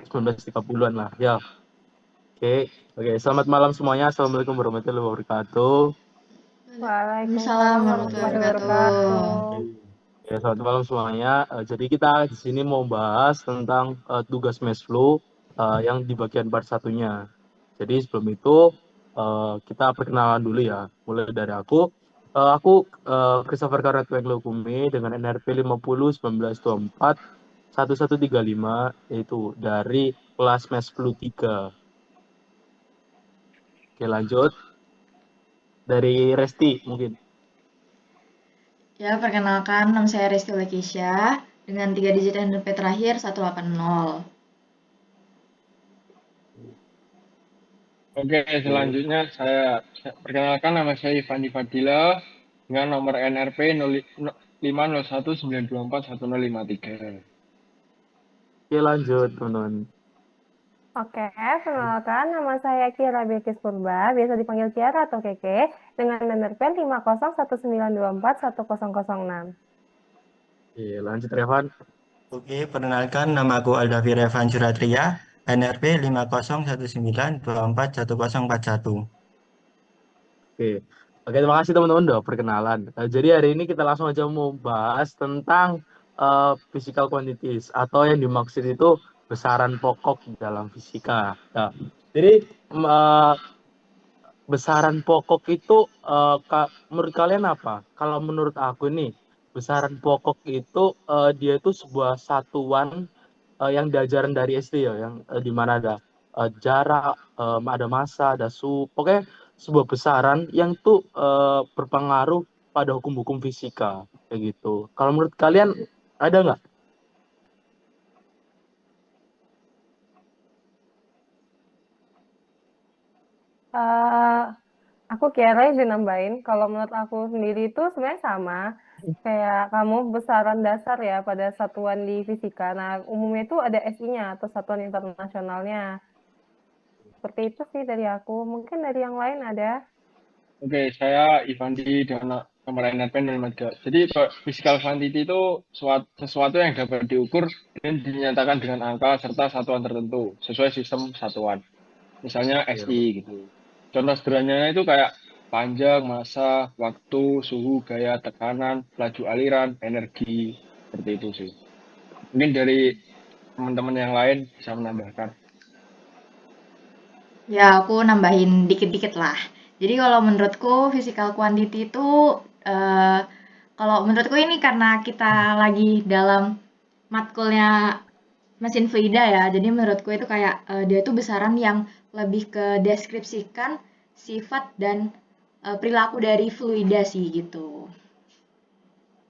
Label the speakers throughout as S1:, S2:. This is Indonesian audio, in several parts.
S1: 1930-an lah. Ya, oke. Oke, selamat malam semuanya. Assalamualaikum warahmatullahi wabarakatuh.
S2: Waalaikumsalam
S3: Waalaikumsalam warahmatullahi
S2: warahmatullahi
S3: wabarakatuh.
S2: wabarakatuh.
S1: Ya, selamat malam semuanya. Jadi kita di sini mau bahas tentang tugas Mesflu yang di bagian part satunya. Jadi sebelum itu kita perkenalan dulu ya. Mulai dari aku. Christopher Karatwenglo Kumi dengan NRP 50 1924 1135 yaitu dari kelas Mesflu 3. Oke, lanjut dari Resti mungkin.
S3: Ya, perkenalkan nama saya Reski Lekisya dengan 3 digit NPWP terakhir 180.
S4: Oke,
S1: Oke.
S4: selanjutnya saya perkenalkan nama saya Ivan Fadila dengan nomor NRP 50192411053.
S1: Oke, lanjut teman-teman.
S2: Oke, perkenalkan nama saya Kiara Bilkis Purba, biasa dipanggil Kiara atau Keke, dengan menerpen 50192410006.
S1: Oke, lanjut Revan.
S5: Oke, perkenalkan nama aku Aldafi Revan Suratria, NRP 50192241041.
S1: Oke. Oke, terima kasih teman-teman udah perkenalan. Jadi hari ini kita langsung aja mau bahas tentang physical quantities atau yang dimaksud itu besaran pokok dalam fisika. Nah, jadi besaran pokok itu menurut kalian apa? Kalau menurut aku nih, besaran pokok itu dia itu sebuah satuan yang diajaran dari SD ya, yang di mana ada jarak, ada massa, ada suhu, pokoknya sebuah besaran yang tuh berpengaruh pada hukum-hukum fisika kayak gitu. Kalau menurut kalian ada nggak?
S2: Eh, aku Kiara yang dinambahin, kalau menurut aku sendiri itu sebenarnya sama, kayak kamu besaran dasar ya pada satuan di fisika. Nah, umumnya itu ada SI-nya atau satuan internasionalnya. Seperti itu sih dari aku. Mungkin dari yang lain ada.
S4: Oke, saya Ivandi dengan nomor NRP 03. Jadi physical quantity itu sesuatu yang dapat diukur dan dinyatakan dengan angka serta satuan tertentu sesuai sistem satuan. Misalnya
S1: Ya,
S4: SI gitu. Contoh sederhananya itu kayak panjang, massa, waktu, suhu, gaya, tekanan, laju aliran, energi, seperti itu sih. Mungkin dari teman-teman yang lain bisa menambahkan.
S3: Ya, aku nambahin dikit-dikit lah. Jadi kalau menurutku physical quantity itu eh, kalau menurutku ini karena kita lagi dalam matkulnya mesin fluida ya. Jadi menurutku itu kayak dia itu besaran yang lebih ke deskripsikan sifat dan perilaku dari fluida sih gitu.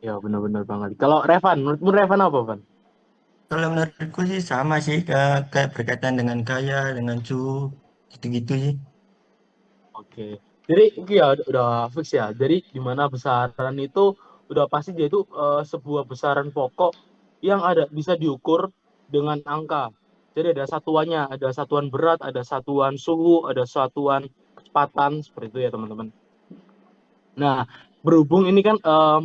S1: ya benar-benar banget. Kalau Revan, menurutmu Revan apa, Van?
S5: Kalau menurutku sih sama sih, kayak berkaitan dengan gaya, dengan suhu, gitu-gitu sih.
S1: Oke. Jadi ya udah fix ya. Jadi di mana besaran itu udah pasti dia itu sebuah besaran pokok yang ada bisa diukur dengan angka. Jadi ada satuannya, ada satuan berat, ada satuan suhu, ada satuan kecepatan seperti itu ya teman-teman. Nah, berhubung ini kan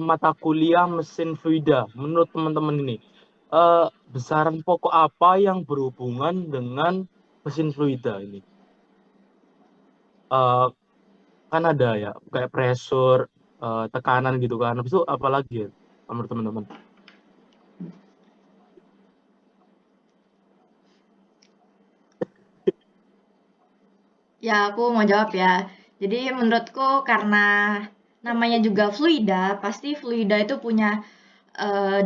S1: mata kuliah mesin fluida, menurut teman-teman ini besaran pokok apa yang berhubungan dengan mesin fluida ini? Eh, kan ada ya kayak pressure, tekanan gitu kan. Habis itu apa lagi ya menurut teman-teman?
S3: Ya, aku mau jawab ya. Jadi menurutku karena namanya juga fluida, pasti fluida itu punya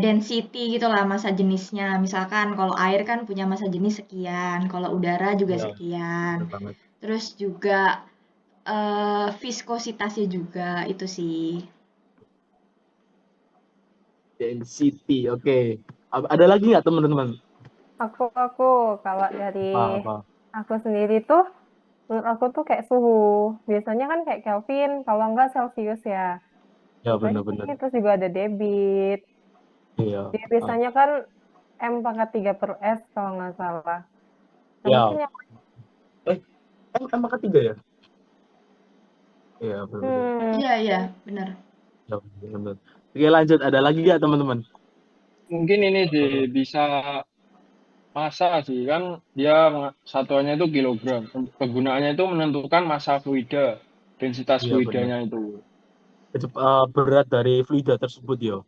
S3: density gitu lah massa jenisnya. Misalkan kalau air kan punya massa jenis sekian, kalau udara juga
S1: Ya,
S3: sekian.
S1: benar banget.
S3: Terus juga viskositasnya juga itu sih.
S1: Density, oke. Ada lagi nggak teman-teman?
S2: Aku, kalau dari
S1: Apa?
S2: aku sendiri tuh, menurut aku tuh kayak suhu. Biasanya kan kayak Kelvin, kalau enggak Celsius ya.
S1: Ya
S2: Biasanya
S1: benar-benar.
S2: ini terus juga ada debit.
S1: Iya.
S2: Dia
S1: Ah,
S2: biasanya kan M pangkat 3 per S kalau nggak salah. Nah, mungkin
S1: ya.
S2: yang
S1: Eh, emang ketiga ya? Iya, benar-benar.
S3: Iya, iya, benar.
S1: Ya, benar-benar. Oke, lanjut. Ada lagi nggak teman-teman?
S4: Mungkin ini sih bisa massa sih, kan dia satuannya itu kilogram. Kegunaannya itu menentukan massa fluida, densitas
S1: Iya benar.
S4: fluidanya itu.
S1: Berat dari fluida tersebut ya.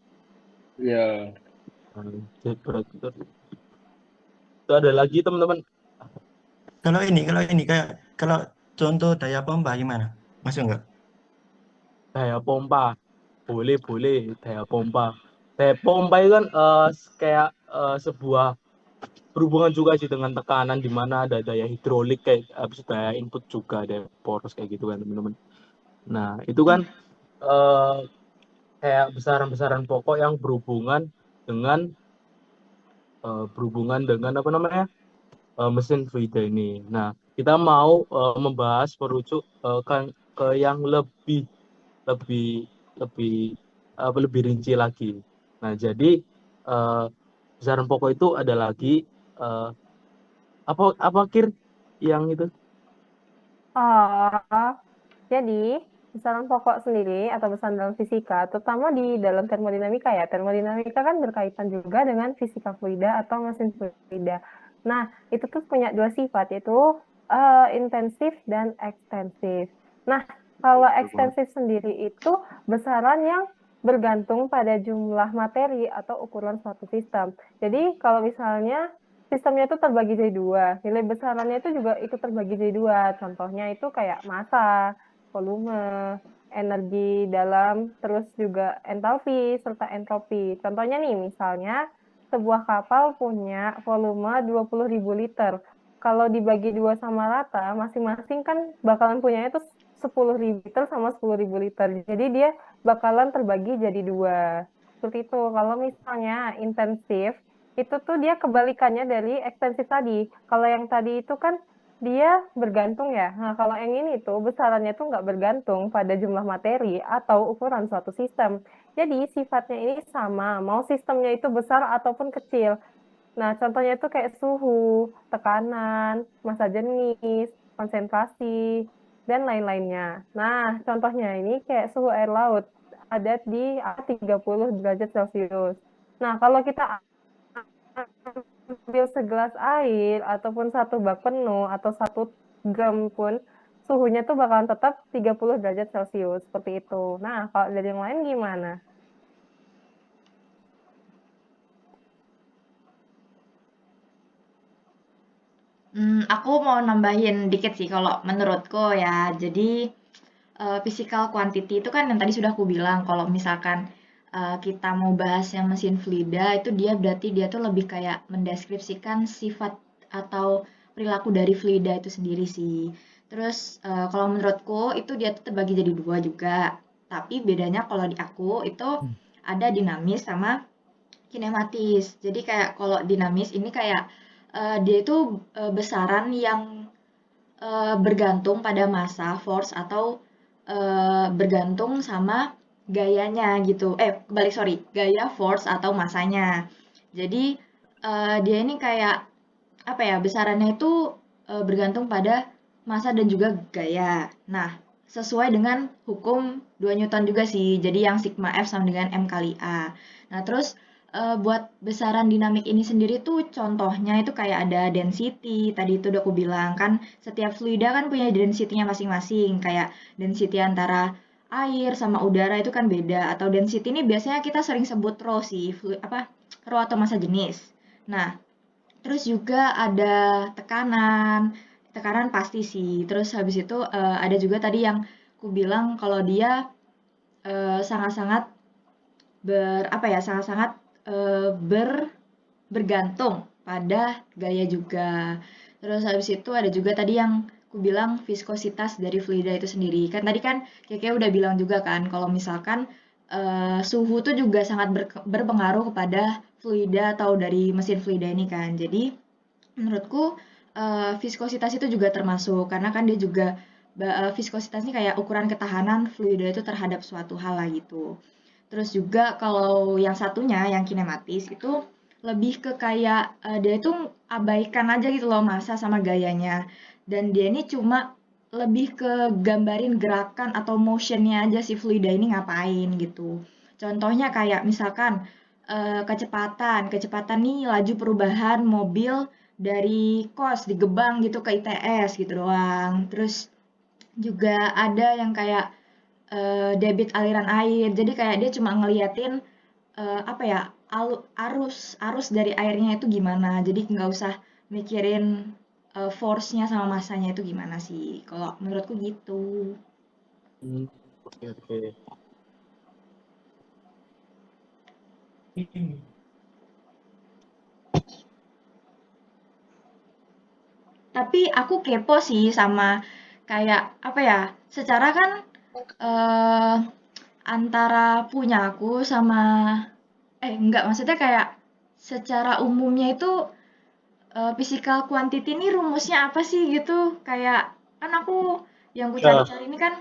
S4: Ya,
S1: Jadi berat itu ada lagi teman-teman.
S5: Kalau ini kayak kalau contoh daya pompa gimana? Masuk nggak?
S1: Daya pompa boleh daya pompa itu kan kayak sebuah berhubungan juga sih dengan tekanan, di mana ada daya hidrolik kayak habis daya input juga ada poros kayak gitu kan teman-teman. Nah itu kan eh, kayak besaran-besaran pokok yang dengan berhubungan dengan apa namanya mesin fluida ini. Nah kita mau membahas merujuk ke yang lebih lebih lebih rinci lagi. Nah, jadi uh, besaran pokok itu ada lagi uh, apa kir yang itu?
S2: Oh, jadi besaran pokok sendiri atau besaran dalam fisika, terutama di dalam termodinamika ya. Termodinamika kan berkaitan juga dengan fisika fluida atau mesin fluida. Nah, itu tuh punya dua sifat, yaitu intensif dan ekstensif. Nah, kalau ekstensif sendiri itu besaran yang bergantung pada jumlah materi atau ukuran suatu sistem. Jadi, kalau misalnya sistemnya itu terbagi jadi dua, nilai besarannya itu juga ikut terbagi jadi dua. Contohnya itu kayak massa, volume, energi dalam, terus juga entalpi serta entropi. Contohnya nih, misalnya sebuah kapal punya volume 20.000 liter. Kalau dibagi dua sama rata, masing-masing kan bakalan punyanya itu 10.000 liter sama 10.000 liter. Jadi dia bakalan terbagi jadi dua. Seperti itu. Kalau misalnya intensif, itu tuh dia kebalikannya dari ekstensif tadi. Kalau yang tadi itu kan dia bergantung ya. Nah, kalau yang ini tuh besarannya tuh nggak bergantung pada jumlah materi atau ukuran suatu sistem. Jadi sifatnya ini sama, mau sistemnya itu besar ataupun kecil. Nah, contohnya itu kayak suhu, tekanan, massa jenis, konsentrasi, dan lain-lainnya. Nah, contohnya ini kayak suhu air laut ada di 30 derajat Celcius. Nah, kalau kita ambil segelas air ataupun satu bak penuh atau 1 gram pun suhunya tuh bakalan tetap 30 derajat Celcius seperti itu. Nah, kalau dari yang lain gimana?
S3: Aku mau nambahin dikit sih kalau menurutku ya. Jadi physical quantity itu kan yang tadi sudah aku bilang kalau misalkan kita mau bahas yang mesin fluida itu dia berarti dia tuh lebih kayak mendeskripsikan sifat atau perilaku dari fluida itu sendiri sih. Terus kalau menurutku itu dia tuh terbagi jadi dua juga. Tapi bedanya kalau di aku itu ada dinamis sama kinematis. Jadi kayak kalau dinamis ini kayak dia itu besaran yang bergantung pada massa, force, atau bergantung sama gayanya gitu. Balik sorry, gaya, force, atau massanya. Jadi dia ini kayak apa ya, besarannya itu bergantung pada massa dan juga gaya. Nah, sesuai dengan hukum 2 Newton juga sih. Jadi yang sigma F sama dengan M kali A. Nah, terus buat besaran dinamik ini sendiri tuh contohnya itu kayak ada density. Tadi itu udah aku bilang kan setiap fluida kan punya density-nya masing-masing. Kayak density antara air sama udara itu kan beda. Atau density ini biasanya kita sering sebut rho sih, rho atau massa jenis. Nah, terus juga ada tekanan, tekanan pasti sih. Terus habis itu ada juga tadi yang aku bilang kalau dia sangat-sangat sangat-sangat bergantung pada gaya juga. Terus habis itu ada juga tadi yang aku bilang viskositas dari fluida itu sendiri. Kan tadi kan Keke udah bilang juga kan kalau misalkan suhu tuh juga sangat berpengaruh kepada fluida atau dari mesin fluida ini kan. Jadi menurutku viskositas itu juga termasuk karena kan dia juga viskositas ini kayak ukuran ketahanan fluida itu terhadap suatu hal lah gitu. Terus juga kalau yang satunya yang kinematis itu lebih ke kayak dia itu abaikan aja gitu loh massa sama gayanya. Dan dia ini cuma lebih ke gambarin gerakan atau motionnya aja si fluida ini ngapain gitu. Contohnya kayak misalkan kecepatan nih laju perubahan mobil dari kos di Gebang gitu ke ITS gitu doang. Terus juga ada yang kayak debit aliran air. Jadi kayak dia cuma ngeliatin apa ya, arus arus dari airnya itu gimana. Jadi nggak usah mikirin force-nya sama massanya itu gimana sih. Kalau menurutku gitu.
S1: Hmm, oke oke.
S3: Tapi aku kepo sih sama kayak apa ya? Secara kan eh antara punyaku sama enggak, maksudnya kayak secara umumnya itu physical quantity ini rumusnya apa sih gitu? Kayak kan aku yang ku
S1: Ya,
S3: cari-cari ini kan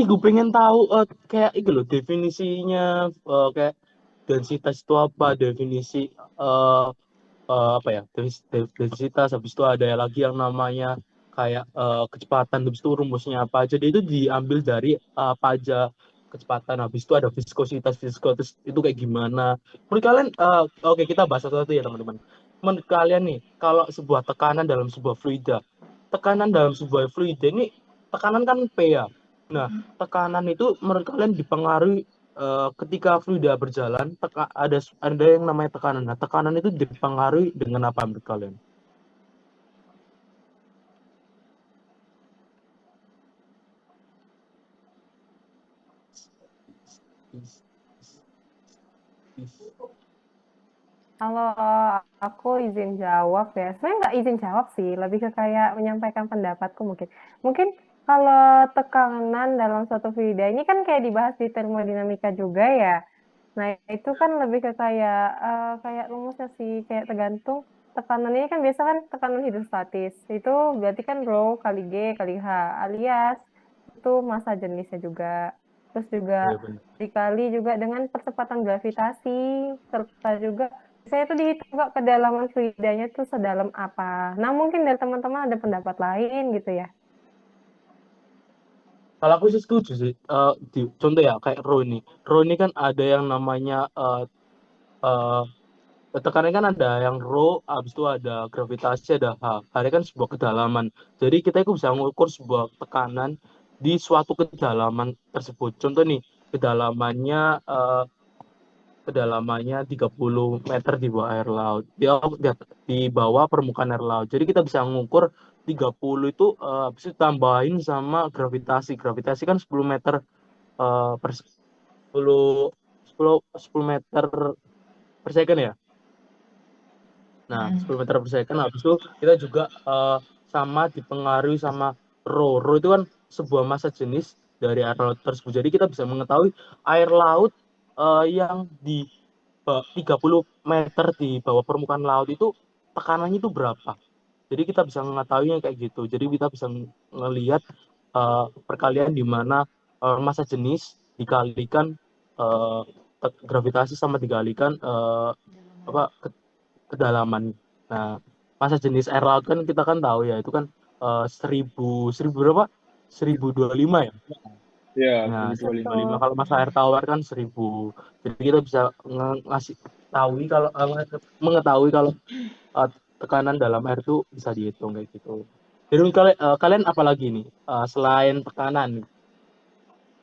S1: gue pengen tahu kayak itu loh definisinya, kayak densitas itu apa, definisi eh apa ya, densitas, habis itu ada lagi yang namanya kayak kecepatan, habis itu rumusnya apa. Jadi itu diambil dari apa aja kecepatan, habis itu ada viskositas, viskositas itu kayak gimana. Menurut kalian, oke kita bahas satu-satu ya teman-teman. Menurut kalian nih, kalau sebuah tekanan dalam sebuah fluida, ini tekanan kan P ya. Nah, tekanan itu menurut kalian dipengaruhi ketika fluida berjalan, ada yang namanya tekanan. Nah, tekanan itu dipengaruhi dengan apa menurut kalian?
S2: Kalau aku izin jawab ya, sebenarnya nggak izin jawab sih, lebih ke kayak menyampaikan pendapatku mungkin. Mungkin kalau tekanan dalam suatu fluida ini kan kayak dibahas di termodinamika juga ya. Nah itu kan lebih ke kayak rumusnya sih, kayak tergantung tekanan ini kan biasa kan tekanan hidrostatis. Itu berarti kan rho kali G kali H, alias itu massa jenisnya juga. Terus juga
S1: Iya benar.
S2: dikali juga dengan percepatan gravitasi, serta juga saya tuh dihitung kok kedalaman fluidanya tuh sedalam apa. Nah, mungkin dari teman-teman ada pendapat lain gitu ya.
S1: Kalau aku sih setuju sih. Contoh ya kayak Rho ini kan ada yang namanya eh, tekanan kan ada yang rho, habis itu ada gravitasi, ada H. H ini kan sebuah kedalaman. Jadi kita itu bisa mengukur sebuah tekanan di suatu kedalaman tersebut. Contoh nih, kedalamannya eh, kedalamannya 30 meter di bawah air laut. Di bawah permukaan air laut. Jadi kita bisa mengukur 30 itu habis itu tambahin sama gravitasi. Gravitasi kan 10 meter per 10 10 meter per second ya. Nah, 10 meter per second. Habis itu kita juga sama dipengaruhi sama rho. Rho itu kan sebuah massa jenis dari air laut tersebut. Jadi kita bisa mengetahui air laut yang di 30 meter di bawah permukaan laut itu tekanannya itu berapa. Jadi kita bisa mengetahuinya kayak gitu. Jadi kita bisa melihat perkalian di mana massa jenis dikalikan uh, gravitasi sama dikalikan apa kedalaman. Nah, massa jenis air laut kan kita kan tahu ya itu kan 1000 berapa? 1025 ya.
S4: Ya,
S1: Nah,
S4: 1025.
S1: 1025 kalau massa air tawar kan 1000. Jadi kita bisa ngasih tahu kalau mengetahui kalau tekanan dalam air itu bisa dihitung kayak gitu. Jadi kalian apa lagi nih selain tekanan?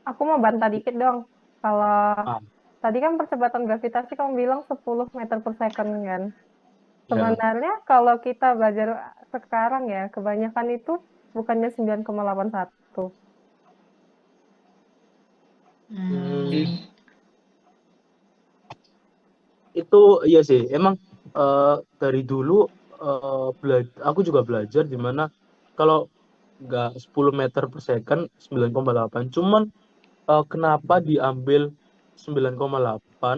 S2: Aku mau bantah dikit dong. Kalau
S1: Ah,
S2: tadi kan percepatan gravitasi kamu bilang 10 meter per second kan.
S1: ya.
S2: Sebenarnya kalau kita belajar sekarang ya, kebanyakan itu bukannya 9,81.
S1: Hmm, itu iya sih. Emang dari dulu aku juga belajar di mana kalau nggak 10 meter per second 9,8. Cuman kenapa diambil 9,8?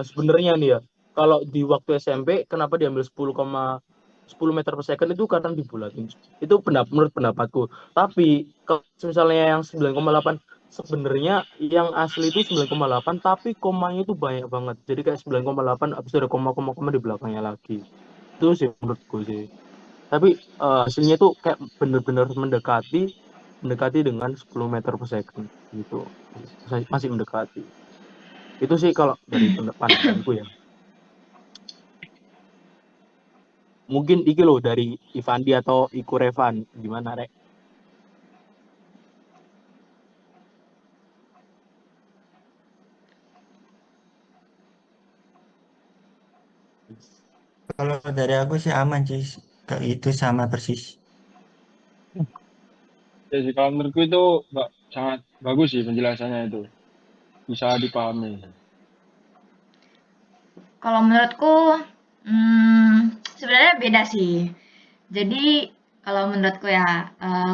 S1: Sebenarnya nih ya, kalau di waktu SMP kenapa diambil 10 meter per second itu karena dibulatin. Itu menurut pendapatku. Tapi kalau misalnya yang 9,8 sebenarnya yang asli itu 9,8 tapi komanya itu banyak banget. Jadi kayak 9,8 habis itu ada koma-koma di belakangnya lagi. Itu sih menurutku sih. Tapi hasilnya tuh kayak bener-bener mendekati dengan 10 meter per second gitu. Masih mendekati. Itu sih kalau dari pandanganku ya. Mungkin iki loh dari Ivandi atau Iku Revan. Gimana, Rek?
S5: Kalau dari aku sih aman sih, kayak itu sama persis.
S4: Jadi kalau menurutku itu sangat bagus sih penjelasannya itu. Bisa dipahami.
S3: Kalau menurutku, sebenarnya beda sih. Jadi kalau menurutku ya,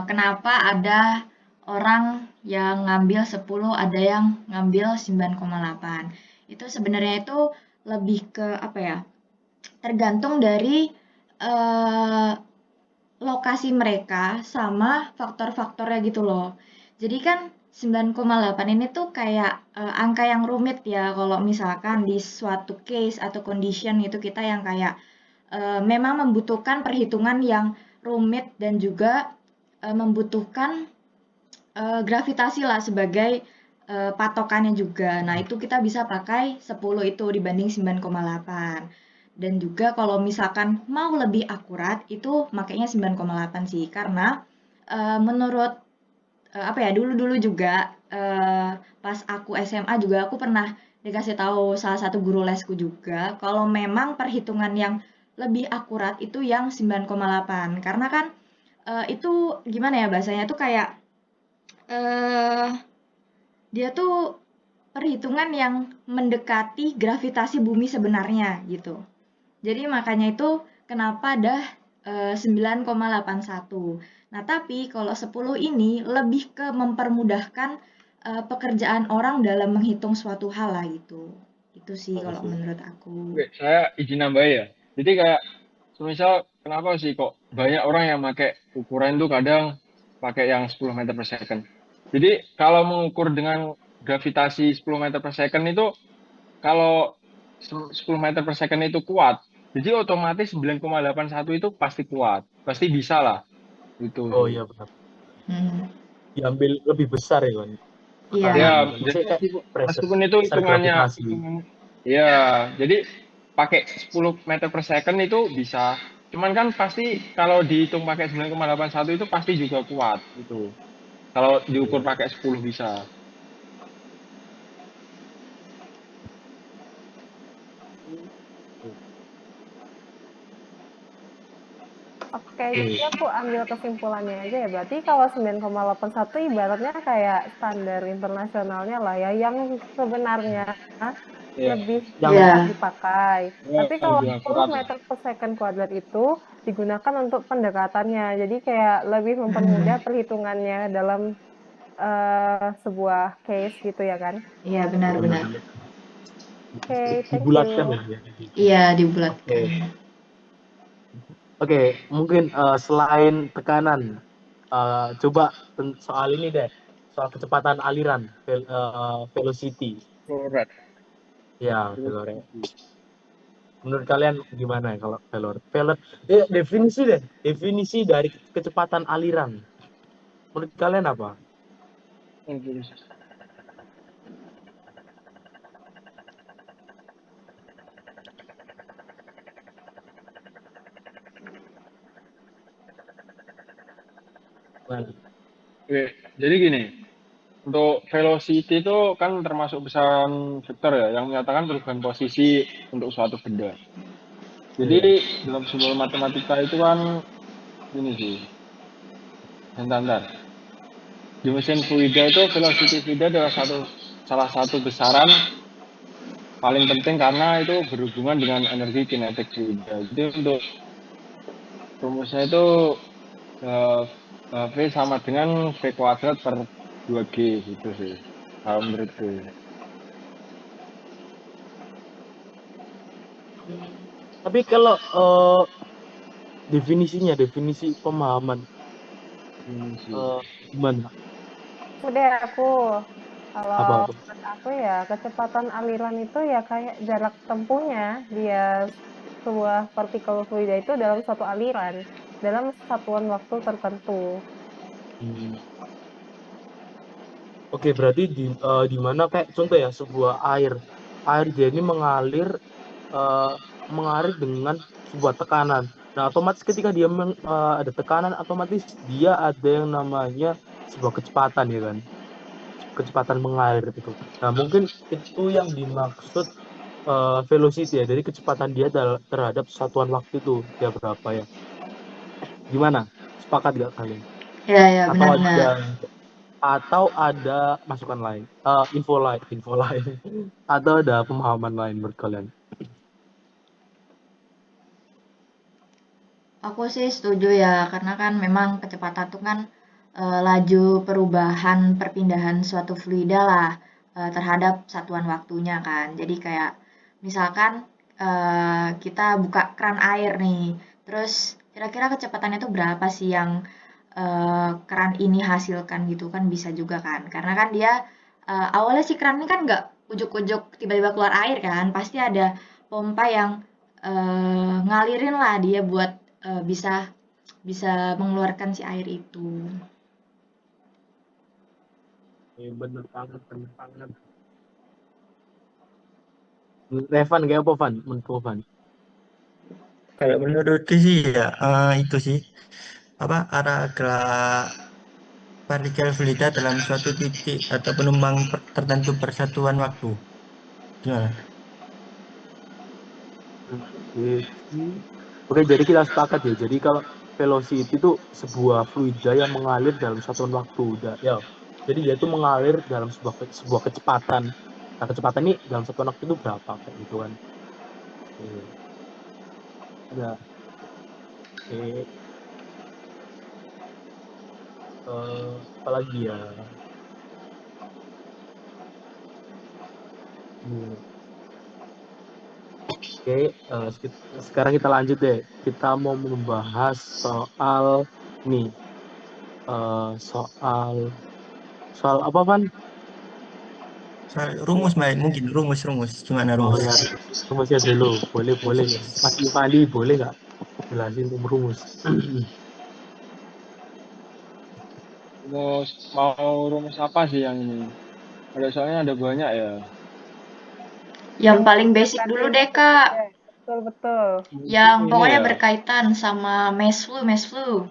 S3: kenapa ada orang yang ngambil 10, ada yang ngambil 9,8. Itu sebenarnya itu lebih ke apa ya? Tergantung dari eh, lokasi mereka sama faktor-faktornya gitu loh. Jadi kan 9,8 ini tuh kayak angka yang rumit ya kalau misalkan di suatu case atau condition itu kita yang kayak memang membutuhkan perhitungan yang rumit dan juga membutuhkan gravitasi lah sebagai patokannya juga. Nah, itu kita bisa pakai 10 itu dibanding 9,8. Dan juga kalau misalkan mau lebih akurat itu makanya 9,8 sih. Karena menurut apa ya, dulu-dulu juga pas aku SMA juga aku pernah dikasih tahu salah satu guru lesku juga kalau memang perhitungan yang lebih akurat itu yang 9,8. Karena kan itu gimana ya bahasanya tuh kayak eh dia tuh perhitungan yang mendekati gravitasi bumi sebenarnya gitu. Jadi makanya itu kenapa ada 9,81. Nah, tapi kalau 10 ini lebih ke mempermudahkan pekerjaan orang dalam menghitung suatu hal lah gitu. Itu sih
S1: Iya
S3: kalau
S1: sih.
S3: menurut aku.
S4: Oke, saya izin nambah ya. Jadi kayak semisal kenapa sih kok banyak orang yang pakai ukuran itu kadang pakai yang 10 meter per second. Jadi kalau mengukur dengan gravitasi 10 meter per second itu kalau 10 meter per second itu kuat, jadi otomatis 9,81 itu pasti kuat. Pasti bisa lah. Itu
S1: Oh
S4: sih.
S1: iya benar.
S3: Hmm,
S1: Diambil lebih besar ya kan
S3: iya.
S4: Ya,
S1: tekanannya.
S4: jadi
S1: Maksudnya kayak pressure,
S4: meskipun itu
S1: besar gravitasi.
S4: ya, jadi pakai 10 meter per second itu bisa. Cuman kan pasti kalau dihitung pakai 9,81 itu pasti juga kuat itu. Kalau diukur
S1: Iya.
S4: pakai 10 bisa.
S2: Oke,
S1: Oke.
S2: jadi aku ambil kesimpulannya aja ya. Berarti kalau 9,81 ibaratnya kayak standar internasionalnya lah ya, yang sebenarnya
S4: Ya,
S2: lebih
S1: Yang
S3: Iya.
S2: tepat dipakai.
S4: ya
S2: Tapi kalau
S4: lebih
S2: 10
S4: akurat lah.
S2: meter per second kuadrat itu digunakan untuk pendekatannya. Jadi kayak lebih mempermudah
S3: Hmm,
S2: perhitungannya dalam sebuah case gitu ya kan.
S3: iya
S1: iya,
S3: benar-benar.
S1: iya.
S2: Oke, thank
S1: Dibulatkan
S2: you.
S1: ya gitu.
S3: Iya
S1: Oke.
S3: dibulatkan.
S1: Oke, mungkin selain tekanan, coba soal ini deh, soal kecepatan aliran, velocity.
S4: Akurat.
S1: Ya, velocity. Menurut kalian gimana ya kalau definisi deh, definisi dari kecepatan aliran. Menurut kalian apa? Nah,
S4: Oke, jadi gini, untuk velocity itu kan termasuk besaran vektor ya, yang menyatakan perubahan posisi untuk suatu benda. Jadi
S1: iya.
S4: dalam simbol matematika itu kan ini sih, bentar. Di mesin fluida itu velocity fluida adalah salah satu besaran paling penting karena itu berhubungan dengan energi kinetik fluida. Jadi untuk rumusnya itu eh, V sama dengan V kuadrat per 2G gitu sih. Kalau menurutku.
S1: Tapi kalau definisi pemahaman
S4: Ini sih.
S1: gimana?
S2: Udah aku. Kalau
S1: Apa?
S2: menurut aku ya kecepatan aliran itu ya kayak jarak tempuhnya dia sebuah partikel fluida itu dalam satu aliran dalam satuan waktu tertentu.
S1: Hmm. Oke, berarti di mana kayak contoh ya sebuah air dia ini mengalir dengan sebuah tekanan. Nah, otomatis ketika dia ada tekanan, otomatis dia ada yang namanya sebuah kecepatan ya kan, kecepatan mengalir itu. Nah, mungkin itu yang dimaksud velocity ya, dari kecepatan dia terhadap satuan waktu itu dia berapa ya? Gimana? Sepakat gak kalian?
S3: Ya, ya,
S1: Atau
S3: benar-benar.
S1: ada masukan lain, info lain, atau ada pemahaman lain menurut kalian?
S3: Aku sih setuju ya, karena kan memang kecepatan itu kan laju perubahan perpindahan suatu fluida lah terhadap satuan waktunya kan. Jadi kayak misalkan kita buka keran air nih, terus kira-kira kecepatannya itu berapa sih yang keran ini hasilkan gitu kan bisa juga kan. Karena kan dia awalnya si keran ini kan nggak ujuk-ujuk tiba-tiba keluar air kan, pasti ada pompa yang ngalirin lah dia buat bisa bisa mengeluarkan si air itu.
S1: Bener banget, bener banget. Revan kayak apa, Van? Menurut Van?
S5: Kayak menurutku sih ya itu sih apa arah gerak partikel fluida dalam suatu titik atau penumpang tertentu persatuan waktu. Gimana?
S1: Oke, oke, jadi kita sepakat ya. Jadi kalau velocity itu sebuah fluida yang mengalir dalam satuan waktu. Ya. Jadi dia itu mengalir dalam sebuah kecepatan. Nah, kecepatan ini dalam satuan waktu itu berapa kayak gitu kan? Oke. Ya, oke. Apalagi ya? Hmm. Oke, sekarang kita lanjut deh. Kita mau membahas soal nih, soal apa, Van?
S5: Rumus main mungkin rumus gimana
S1: Oh
S5: rumus?
S1: ya, rumusnya dulu. Boleh, boleh. Mas Ivandi, boleh nggak jelasin rumus?
S4: Mau rumus apa sih yang ini? Ada soalnya ada banyak ya.
S3: Yang paling basic dulu deh Kak,
S2: Ya, betul betul.
S3: yang
S4: Mungkin ini
S3: pokoknya
S4: ya.
S3: berkaitan sama mass flow.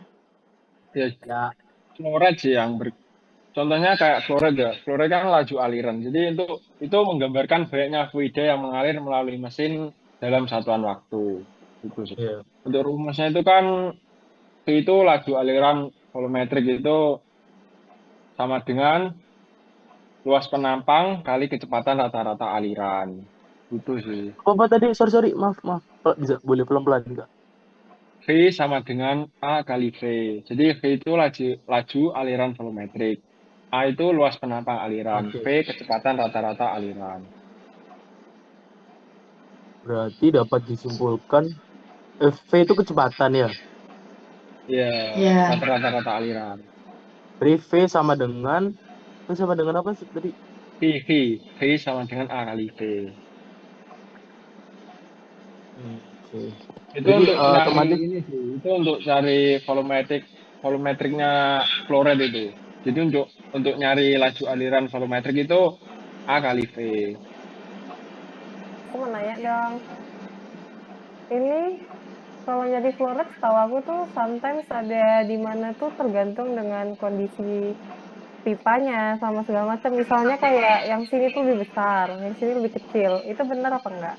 S4: Ya,
S1: Ya,
S4: flow rate sih contohnya kayak flow rate ya. Flow rate kan laju aliran. Jadi itu menggambarkan banyaknya fluida yang mengalir melalui mesin dalam satuan waktu. Itu sih.
S1: ya.
S4: Untuk rumusnya itu kan V itu laju aliran volumetrik itu sama dengan luas penampang kali kecepatan rata-rata aliran. Itu sih.
S1: Apa tadi? Sorry, sorry. Maaf, maaf. Kalau bisa, boleh pelan-pelan nggak?
S4: V sama dengan A kali V. Jadi V itu laju aliran volumetrik. A itu luas penampang aliran. V
S1: Oke.
S4: kecepatan rata-rata aliran.
S1: Berarti dapat disimpulkan V itu kecepatan ya.
S4: Iya,
S3: Ya,
S4: rata-rata aliran.
S1: Berarti V sama dengan apa sih tadi?
S4: V sama dengan A kali V.
S1: Oke.
S4: Itu
S1: Jadi
S4: untuk nyari
S1: otomatis
S4: ini sih. Itu untuk cari volumetriknya flow rate itu. Jadi untuk nyari laju aliran volumetrik itu A kali V.
S2: Aku mau nanya dong. Ini kalau jadi floret, setahu aku tuh sometimes ada di mana tuh tergantung dengan kondisi pipanya sama segala macam. Misalnya kayak yang sini tuh lebih besar, yang sini lebih kecil. Itu benar apa enggak?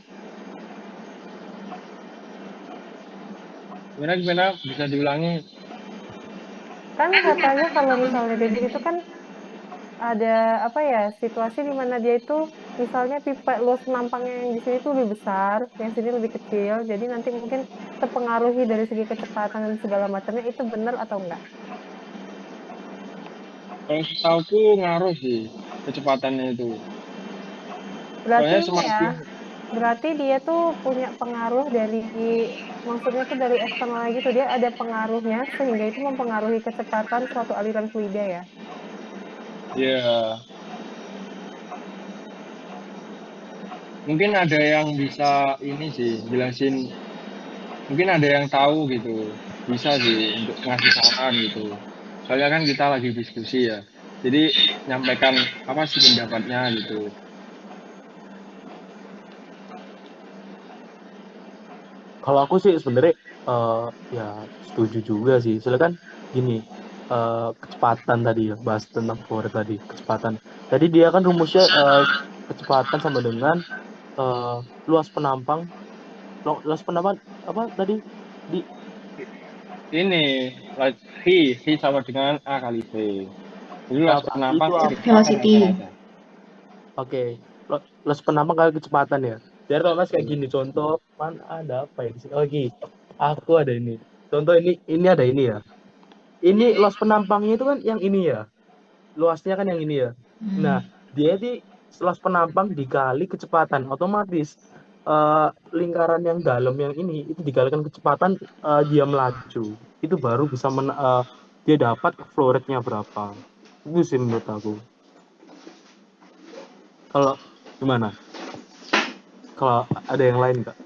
S4: Gimana bisa diulangi?
S2: Kan katanya kalau misalnya kayak gini tuh kan ada apa ya situasi di mana dia itu misalnya pipa luas penampangnya yang di sini tuh lebih besar, yang sini lebih kecil. Jadi nanti mungkin terpengaruhi dari segi kecepatan dan segala macamnya itu benar atau enggak?
S4: Kalau setahuku ngaruh sih kecepatannya itu.
S2: Berarti
S4: Soalnya
S2: ini ya,
S4: semakin
S2: berarti dia tuh punya pengaruh dari maksudnya tuh dari eksternal gitu dia ada pengaruhnya sehingga itu mempengaruhi kecepatan suatu aliran fluida ya.
S4: ya mungkin ada yang bisa ini sih jelasin. Mungkin ada yang tahu gitu. Bisa sih untuk ngasih saran gitu. Soalnya kan kita lagi diskusi ya. Jadi nyampaikan apa sih pendapatnya gitu.
S1: kalau aku sih sebenarnya Ya setuju juga sih. Soalnya kan gini, kecepatan tadi ya, bahas tentang flow rate tadi, kecepatan. Tadi dia kan rumusnya kecepatan sama dengan eh, luas penampang, luas penampang apa tadi? Di
S4: Ini V sama dengan A kali V. Jadi luas
S1: apa?
S4: penampang
S1: Itu
S4: kali
S1: apa?
S4: kecepatan
S3: Velocity.
S4: rata-rata.
S1: Oke, luas penampang kali kecepatan ya. Jadi kalau mas kayak gini, contoh mana ada apa ya di sini? Oh, gini. Aku ada ini. Contoh ini ada ini ya. Ini luas penampangnya itu kan yang ini ya. Luasnya kan yang ini ya. Nah,
S3: Hmm.
S1: dia di luas penampang dikali kecepatan, otomatis lingkaran yang dalam yang ini itu dikalikan kecepatan dia melaju. Itu baru bisa dia dapat flow rate-nya berapa. Itu sih menurut aku. Kalau gimana? Kalau ada yang lain nggak?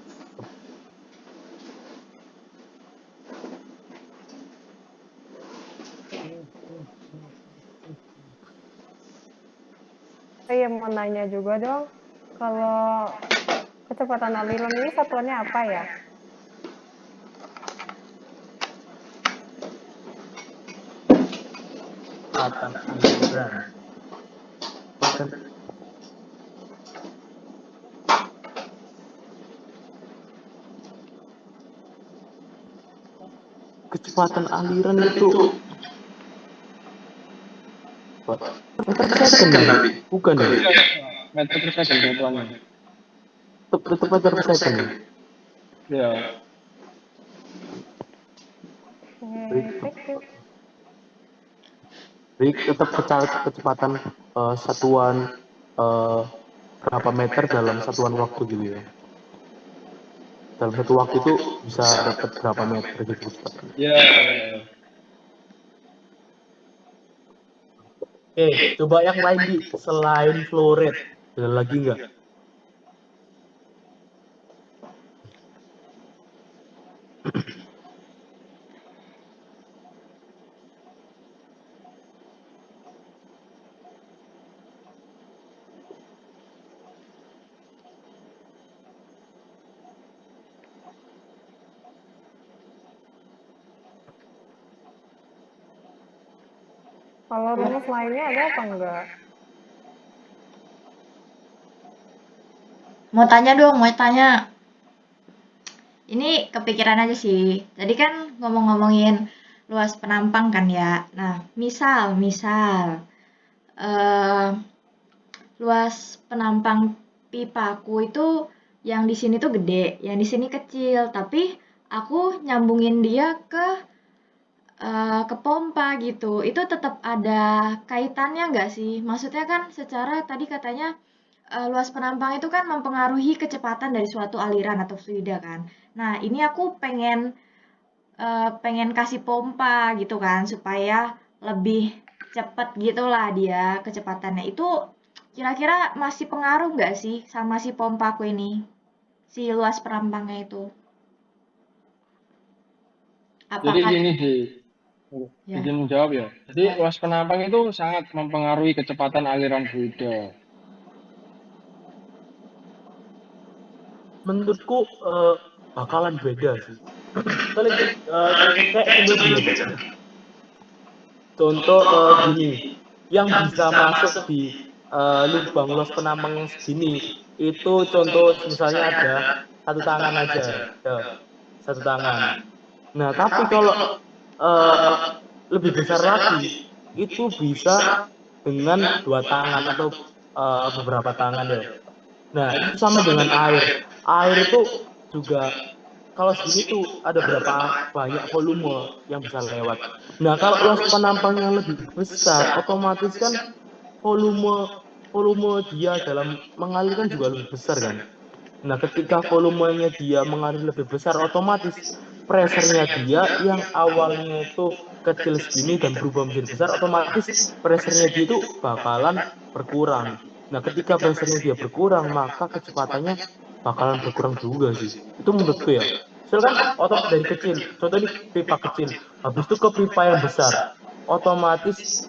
S2: Saya mau nanya juga dong, kalau kecepatan aliran ini satuannya apa ya?
S1: Kecepatan aliran. Kecepatan, kecepatan aliran itu Pak, meter per second ya? Bukan ya?
S4: Iya, meter per second satuannya.
S1: Tetap meter per second ya?
S4: Ya,
S1: Jadi
S2: Oke, thank you.
S1: tetap kecepatan satuan eh, berapa meter dalam satuan waktu gitu ya. Dalam satu waktu itu bisa dapat berapa meter gitu kecepatan.
S4: ya, ya.
S1: Oke, coba yang lain di selain flow rate. Ada lagi nggak?
S2: Kalau rumus lainnya ada apa enggak?
S3: Mau tanya dong, mau tanya. Ini kepikiran aja sih. Tadi kan ngomong-ngomongin luas penampang kan ya. Nah, misal eh luas penampang pipaku itu yang di sini tuh gede, yang di sini kecil, tapi aku nyambungin dia ke pompa gitu. Itu tetap ada kaitannya nggak sih? Maksudnya kan secara tadi katanya luas penampang itu kan mempengaruhi kecepatan dari suatu aliran atau fluida kan. Nah, ini aku pengen kasih pompa gitu kan supaya lebih cepet gitulah dia kecepatannya. Itu kira-kira masih pengaruh nggak sih sama si pompaku ini? Si luas penampangnya itu.
S4: Jadi
S3: Apakah
S4: gini sih,
S3: ya?
S4: izin menjawab ya. Jadi luas penampang itu sangat mempengaruhi kecepatan aliran fluida.
S1: Menurutku bakalan beda sih. Soalnya kayak contoh gini aja. Contoh gini, yang bisa masuk di lubang luas penampang yang segini itu contoh misalnya ada satu tangan aja, ya, satu tangan. Nah, tapi kalau eh, lebih besar lagi, itu bisa dengan dua tangan atau beberapa tangan ya. Nah, itu sama dengan air. Air itu juga kalau segini tuh ada berapa banyak volume yang bisa lewat. Nah, kalau luas penampang yang lebih besar, otomatis kan volume volume dia dalam mengalir kan juga lebih besar kan. Nah, ketika volumenya dia mengalir lebih besar, otomatis pressure-nya dia yang awalnya itu kecil segini dan berubah menjadi besar, otomatis pressure-nya dia itu bakalan berkurang. Nah, ketika pressure-nya dia berkurang, maka kecepatannya bakalan berkurang juga sih. Itu menurutku ya. Soalnya kan dari kecil, contoh ini pipa kecil, habis itu ke pipa yang besar, otomatis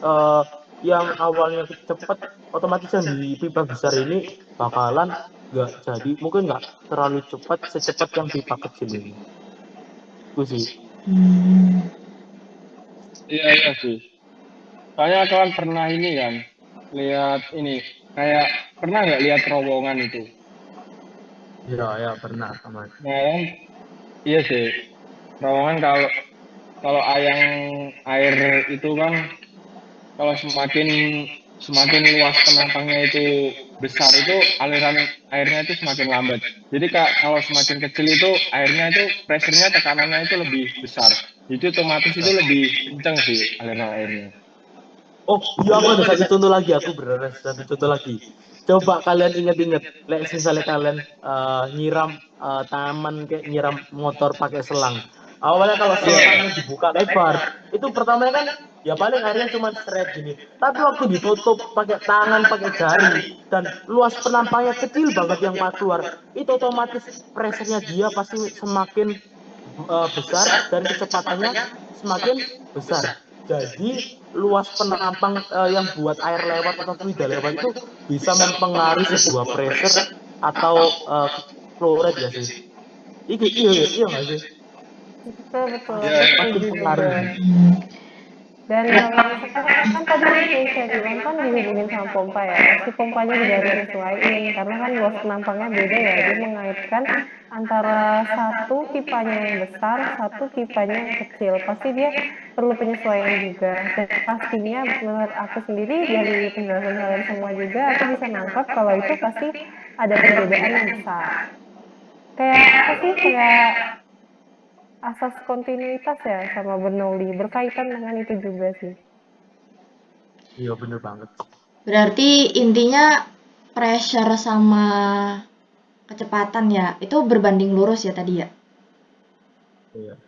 S1: yang awalnya cepat, otomatis yang di pipa besar ini bakalan nggak jadi, mungkin nggak terlalu cepat secepat yang pipa kecil ini. menurutku sih.
S4: Iya sih. Soalnya kawan pernah ini kan, lihat ini, kayak pernah nggak lihat terowongan itu?
S1: Ya pernah aman.
S4: Nah kan, iya sih. Terowongan kalau air itu kan, kalau semakin luas penampangnya itu besar, itu aliran airnya itu semakin lambat. Jadi kalau semakin kecil itu airnya itu pressure-nya, tekanannya itu lebih besar. Jadi otomatis itu lebih kencang sih aliran airnya.
S1: Oh iya, aku ada satu contoh lagi, aku beneran satu contoh lagi. Coba kalian inget-inget, misalnya kalian nyiram tanaman, kayak nyiram motor pakai selang. Awalnya kalau selangannya dibuka lebar, itu pertamanya kan ya paling airnya cuma seret gini. Tapi waktu ditutup pakai tangan, pakai jari, dan luas penampangnya kecil banget yang keluar, itu otomatis pressure-nya dia pasti semakin besar dan kecepatannya semakin besar. Jadi luas penampang yang buat air lewat atau fluida lewat itu bisa mempengaruhi sebuah pressure atau flow rate ya sih. Iya nggak sih?
S2: Betul, betul.
S4: Iya,
S2: Aku
S1: Pasti
S2: setuju juga.
S1: mempengaruhi.
S2: Dan kalau misalkan kan tadi yang saya bilang kan dihubungin sama pompa ya, pasti pompanya juga harus nyesuaiin karena kan luas penampangnya beda ya. Dia mengaitkan antara satu pipanya yang besar, satu pipanya yang kecil. Pasti dia perlu penyesuaian juga. Dan pastinya menurut aku sendiri dari penjelasan kalian semua juga, aku bisa nangkap kalau itu pasti ada perbedaan yang besar. Kayak apa sih? Kayak asas kontinuitas ya sama Bernoulli, berkaitan dengan itu juga sih.
S1: Iya bener banget.
S3: Berarti intinya pressure sama kecepatan ya, itu berbanding lurus ya tadi ya?
S1: Iya.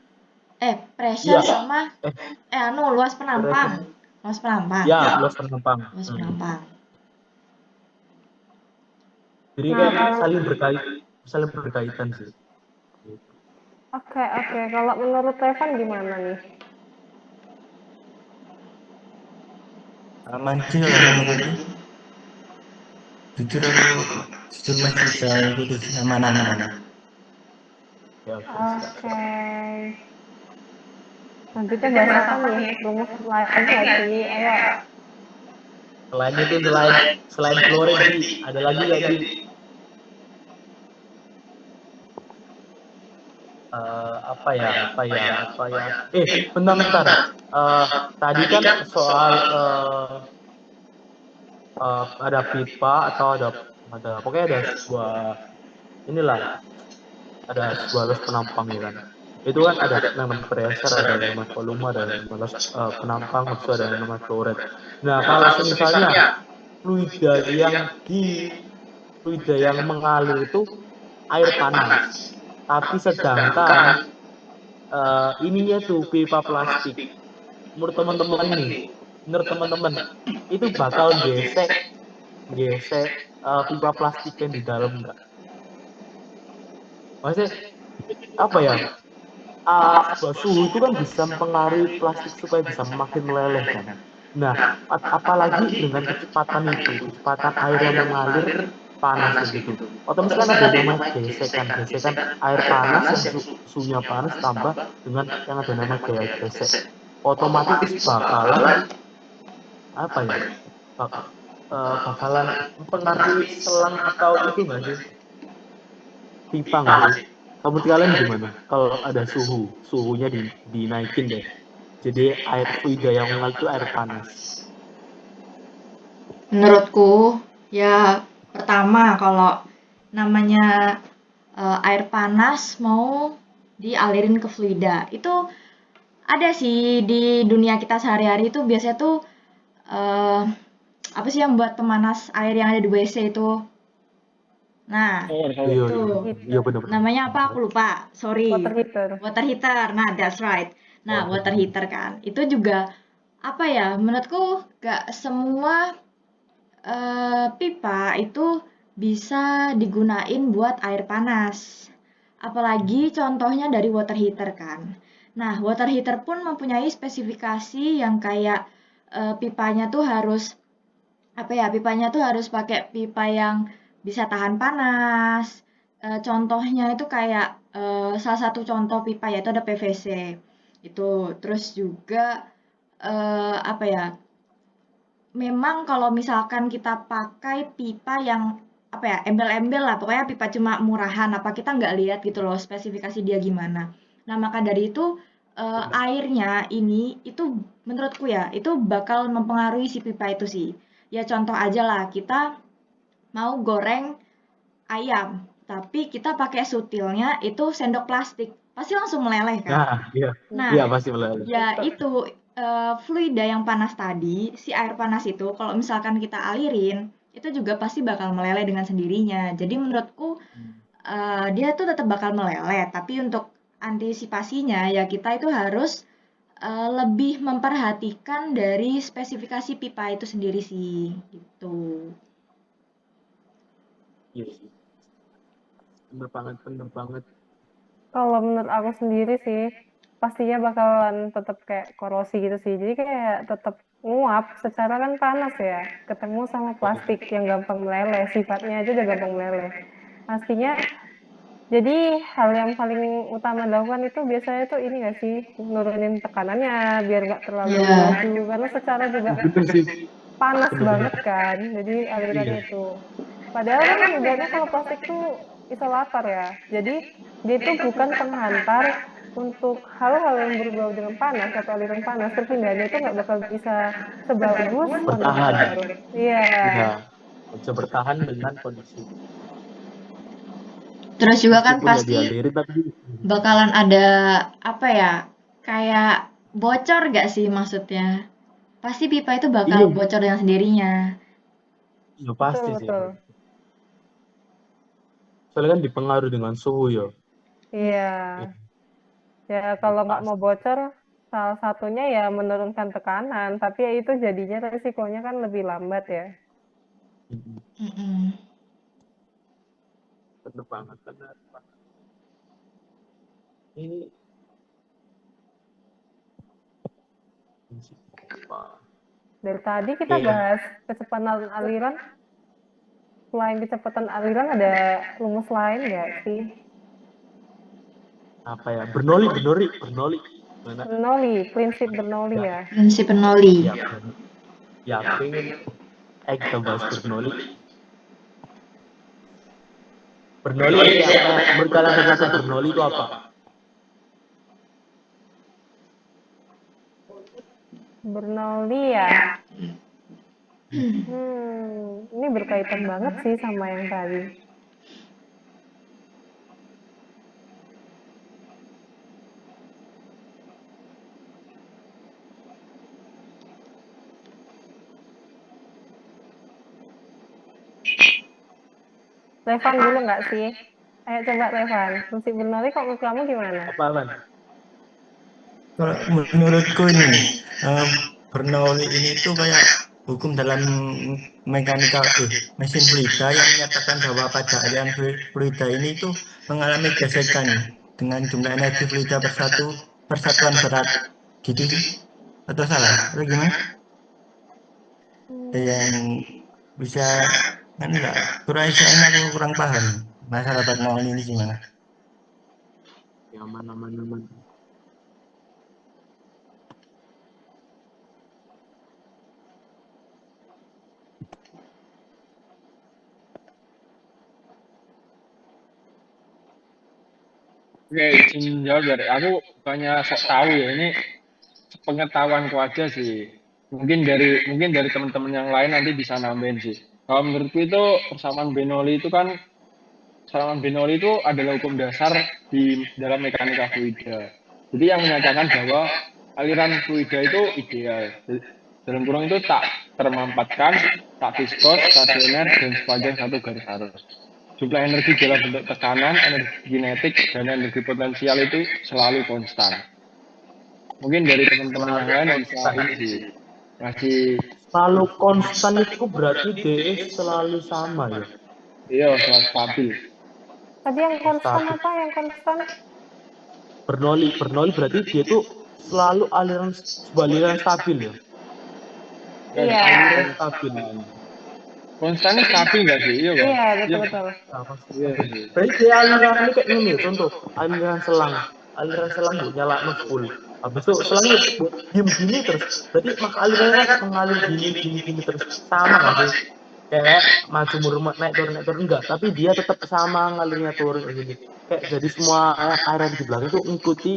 S3: Pressure
S1: Iya.
S3: sama luas penampang. Luas penampang.
S1: Ya, luas penampang.
S3: Luas penampang.
S1: Jadi
S2: Nah,
S1: kayak
S2: kalau
S1: saling berkaitan sih.
S2: oke. Kalau menurut Revan gimana nih?
S5: Aman sih kalau menurutku. Jujur masih bisa ikuti sih, aman.
S1: Ya, oke.
S2: Oke. Selanjutnya bahas apa nih? Rumus lain nggak sih? Ayo.
S1: Selain itu, selain flow rate, Di, ada lagi nggak Di? Apa ya? Bentar. Tadi kan soal ada pipa atau ada pokoknya ada sebuah luas penampang ya kan. Itu kan ada yang namanya pressure, ada yang namanya volume, ada yang namanya luas penampang, habis itu ada yang namanya flow rate. Nah, kalau misalnya fluida yang mengalir itu air panas, tapi sedangkan ininya tuh pipa plastik. Menurut teman-teman itu bakal gesek pipa plastik yang di dalam enggak? Maksudnya apa ya? Sebuah suhu itu kan bisa mempengaruhi plastik supaya bisa makin meleleh kan. Nah, apalagi dengan kecepatan air yang mengalir panas begitu. Otomatis kan ada yang namanya gesekan air panas yang suhunya panas tambah dengan yang ada namanya gaya gesek. Otomatis bakalan mempengaruhi selang atau itu nggak sih? Pipa nggak sih? Menurut kalian gimana? Kalau ada suhunya dinaikin deh. Jadi air fluida yang mengalir itu air panas.
S3: Menurutku ya pertama kalau namanya air panas mau dialirin ke fluida itu ada sih di dunia kita sehari-hari itu biasanya tuh apa sih yang buat pemanas air yang ada di WC itu? Nah,
S1: Iya benar.
S3: namanya apa? Aku lupa. Sorry.
S2: Water heater.
S3: Water heater. Nah, that's right. Nah, water heater kan. Itu juga apa ya? Menurutku gak semua pipa itu bisa digunain buat air panas. Apalagi contohnya dari water heater kan. Nah, water heater pun mempunyai spesifikasi yang kayak pipanya tuh harus pakai pipa yang bisa tahan panas. Contohnya itu kayak salah satu contoh pipa yaitu ada PVC. Itu. Terus juga apa ya? Memang kalau misalkan kita pakai pipa yang apa ya, embel-embel lah, pokoknya pipa cuma murahan, apa kita nggak lihat gitu loh spesifikasi dia gimana. Nah, maka dari itu airnya ini itu menurutku ya itu bakal mempengaruhi si pipa itu sih. Ya contoh aja lah, kita mau goreng ayam, tapi kita pakai sutilnya itu sendok plastik, pasti langsung meleleh kan.
S1: Nah, iya.
S3: Nah,
S1: Iya pasti meleleh.
S3: ya itu fluida yang panas tadi, si air panas itu kalau misalkan kita alirin, itu juga pasti bakal meleleh dengan sendirinya. Jadi menurutku dia tuh tetap bakal meleleh, tapi untuk antisipasinya ya kita itu harus lebih memperhatikan dari spesifikasi pipa itu sendiri sih, gitu.
S1: Iya sih. Bener banget.
S2: Kalau menurut aku sendiri sih, pastinya bakalan tetap kayak korosi gitu sih. Jadi kayak tetap nguap, secara kan panas ya. Ketemu sama plastik yang gampang meleleh, sifatnya aja udah gampang meleleh. Pastinya, jadi hal yang paling utama dilakukan itu biasanya tuh ini nggak sih, nurunin tekanannya biar nggak terlalu
S3: Iya.
S2: laju. Karena secara juga
S1: Bener sih.
S2: panas
S1: Bener-bener.
S2: banget kan, jadi alirannya
S1: Iya.
S2: itu. Padahal kan ibaratnya kalau plastik tuh isolator ya, jadi dia itu bukan penghantar untuk hal-hal yang berbau dengan panas atau aliran panas, perpindahannya itu nggak bakal bisa sebagus kondisi
S1: Bertahan.
S2: baru. Iya,
S1: Iya. Bisa bertahan dengan kondisi.
S3: Terus juga kan
S1: Meskipun ya
S3: pasti
S1: dialirin tapi
S3: bakalan ada apa ya, kayak bocor gak sih maksudnya? Pasti pipa itu bakal
S1: iya,
S3: bocor dengan sendirinya.
S1: iya
S2: betul
S1: pasti sih.
S2: betul.
S1: Soalnya kan dipengaruhi dengan suhu ya.
S2: Iya,
S1: Iya,
S2: ya kalau nggak mau
S1: pasti.
S2: bocor, salah satunya ya menurunkan tekanan, tapi ya itu jadinya resikonya kan lebih lambat ya.
S1: Mm-mm.
S3: Mm-mm.
S1: Bener banget. Ini
S2: Dari tadi kita
S1: Oke,
S2: bahas kecepatan aliran. Selain kecepatan aliran ada rumus lain nggak sih?
S1: apa ya? Bernoulli. Mana?
S2: Bernoulli, prinsip Bernoulli
S1: Ya,
S2: ya.
S3: Prinsip Bernoulli.
S1: ya, ya, pengen kita bahas Bernoulli. Bernoulli apa? Menurut kalian satu Bernoulli itu apa?
S2: Bernoulli ya. Ini berkaitan banget sih sama yang tadi. Revan dulu nggak sih? Ayo coba Revan. Prinsip Bernoulli kok menurut kamu gimana?
S1: Apa kan?
S5: Kalau menurutku ini Bernoulli ini tuh kayak hukum dalam mekanika mesin fluida yang menyatakan bahwa pada aliran fluida ini tuh mengalami gesekan dengan jumlah energi fluida persatuan berat gitu sih, atau salah atau gimana? Yang bisa kan enggak kurang, istilahnya aku kurang paham masalah Bernoulli ini gimana.
S1: Ya aman.
S4: Oke, izin jawab dari aku bukannya sok tahu ya, ini pengetahuanku aja sih. Mungkin dari teman-teman yang lain nanti bisa nambahin sih. Kalau menurutku itu persamaan Bernoulli itu adalah hukum dasar di dalam mekanika fluida. Jadi yang menyatakan bahwa aliran fluida itu ideal. Dalam kurung itu tak termampatkan, tak viskos, stasioner, dan sepanjang satu garis arus. Jumlah energi dalam bentuk tekanan, energi kinetik, dan energi potensial itu selalu konstan. Mungkin dari teman-teman yang lain bisa ini sih, ngasih
S1: Selalu konstan itu berarti DE selalu sama ya.
S4: iya selalu stabil.
S2: Tadi yang konstan
S1: Stabil.
S2: apa? Yang konstan?
S1: Bernoulli berarti dia tuh selalu sebuah aliran stabil ya.
S2: Iya.
S1: Aliran stabil.
S4: konstannya stabil nggak sih? Iya kan?
S2: Iya,
S4: Iya,
S2: betul-betul.
S1: Apa sih?
S4: iya sih.
S1: Berarti dia aliran ini kayak gini, contoh aliran selang bu nyala no full. Habis itu selangnya buat diem gini terus. Berarti maka alirannya kan mengalir gini terus sama kan sih? Kayak maju mundur naik turun enggak, tapi dia tetap sama ngalirnya turun kayak gini. Kayak jadi semua air yang di belakang itu mengikuti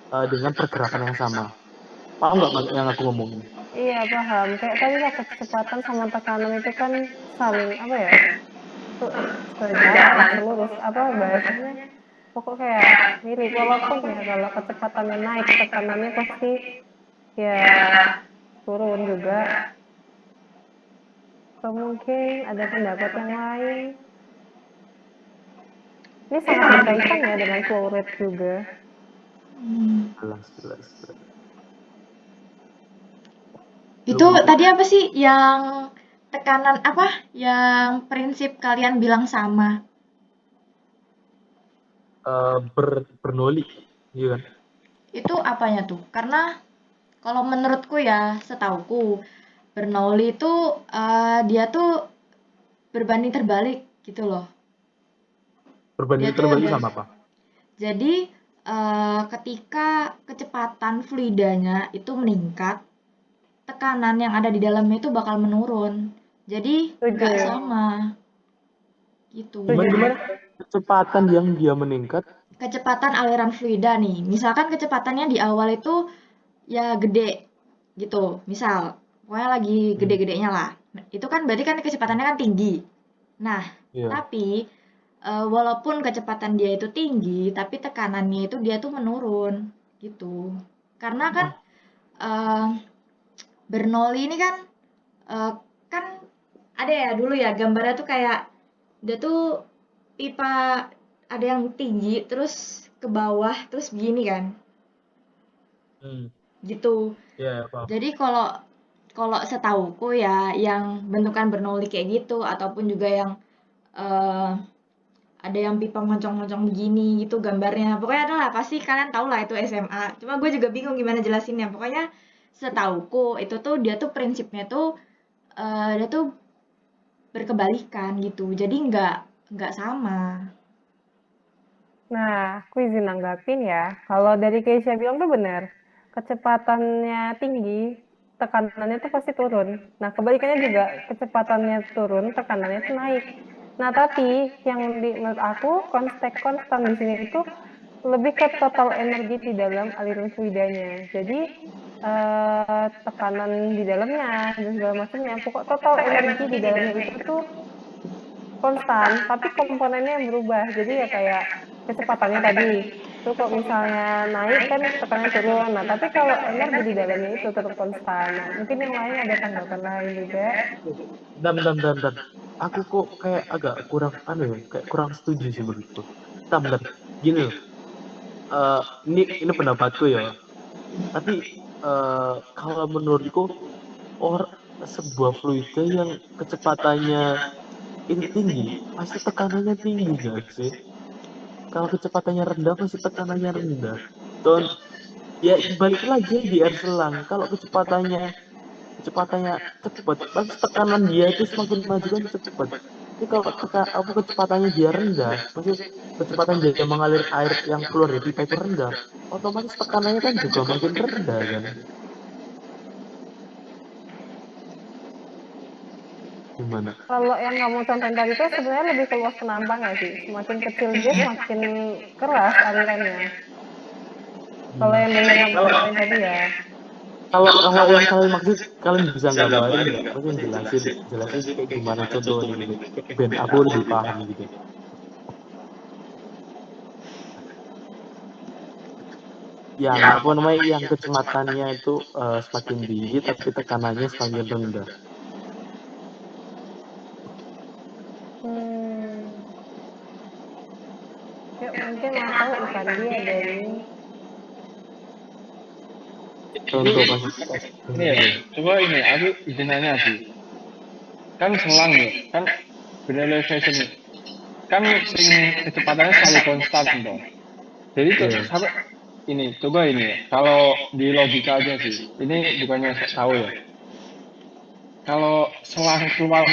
S1: dengan pergerakan yang sama. Paham nggak yang aku ngomongin?
S2: Iya, paham. Kayak tadi lah kecepatan sama tekanan itu kan saling apa ya? Sejalan, selurus apa bahasanya? Pokok kayak mirip walaupun ya kalau kecepatannya naik, tekanannya pasti ya turun juga. Atau mungkin ada pendapat yang lain. Ini sangat berkaitan ya dengan flow rate juga.
S1: Jelas.
S3: Itu tadi apa sih yang tekanan apa? Yang prinsip kalian bilang sama?
S1: Bernoli, iya kan?
S3: Itu apanya tuh? Karena kalau menurutku ya, setauku, Bernoulli itu dia tuh berbanding terbalik gitu loh.
S1: Berbanding
S3: Dia tuh
S1: terbalik sama apa?
S3: jadi ketika kecepatan fluidanya itu meningkat, tekanan yang ada di dalamnya itu bakal menurun. Jadi nggak
S2: Setuju.
S3: sama gitu.
S1: Gimana? Kecepatan yang dia meningkat.
S3: Kecepatan aliran fluida nih. Misalkan kecepatannya di awal itu ya gede gitu. Misal, pokoknya lagi gede-gedenya lah. Itu kan berarti kan kecepatannya kan tinggi. Nah,
S1: Iya.
S3: tapi walaupun kecepatan dia itu tinggi, tapi tekanannya itu dia tuh menurun gitu. Karena kan Bernoulli ini kan kan ada ya dulu ya gambarnya tuh kayak dia tuh pipa ada yang tinggi terus ke bawah terus begini kan gitu.
S1: Paham.
S3: Jadi kalau setauku ya yang bentukan Bernoulli kayak gitu ataupun juga yang ada yang pipa moncong-moncong begini gitu gambarnya. Pokoknya adalah pasti kalian tahu lah itu SMA. Cuma gue juga bingung gimana jelasinnya. Pokoknya setauku itu tuh dia tuh prinsipnya tuh dia tuh berkebalikan gitu. Jadi nggak sama.
S2: Nah, aku izin nanggapin ya. Kalau dari Keisha bilang tuh benar. Kecepatannya tinggi, tekanannya tuh pasti turun. Nah, kebalikannya juga kecepatannya turun, tekanannya tuh naik. Nah, tapi yang menurut aku konstan di sini itu lebih ke total energi di dalam aliran fluidanya. Jadi tekanan di dalamnya dan segala macamnya. Pokok total energi di dalamnya itu tuh konstan, tapi komponennya yang berubah. Jadi ya kayak kecepatannya tadi, itu kok misalnya naik kan tekanannya turun. Nah, tapi kalau energi di dalamnya itu tetap konstan. Nah, mungkin yang lain ada tanggapan lain juga.
S1: Bentar. Aku kok kayak agak kurang kayak kurang setuju sih menurutku. Bentar. Gini loh. Ini pendapatku ya. Tapi kalau menurutku sebuah fluida yang kecepatannya itu tinggi, pasti tekanannya tinggi gak sih? Kalau kecepatannya rendah, pasti tekanannya rendah. Dan ya balik lagi di air selang. Kalau kecepatannya cepat, pasti tekanan dia itu semakin maju kan cepat. Tapi kalau kecepatannya dia rendah, pasti kecepatan dia mengalir air yang keluar dari pipa itu rendah, otomatis tekanannya kan juga makin rendah kan. Gimana?
S2: Kalau yang kamu contohin tadi itu sebenarnya lebih ke luas penampang ya sih. Semakin kecil dia semakin keras alirannya. Kalau yang dari yang kamu contohin tadi ya.
S1: Kalau yang kalian maksud, kalian bisa gambarin nggak? Mungkin jelasin kayak gimana contohnya gitu. Ben aku lebih paham gitu. Yang apa namanya, yang kecepatannya itu semakin tinggi tapi tekanannya semakin rendah.
S2: Yuk, mungkin mau tahu Ivandi ada ini.
S1: Contoh
S4: Ini ya, coba ini aku izin nanya sih. Kan selang ya, kan bener elevation kan sing kecepatannya selalu konstan toh. Jadi sampai ini coba ini ya, kalau di logika aja sih. Ini bukannya tahu ya. Kalau selang keluar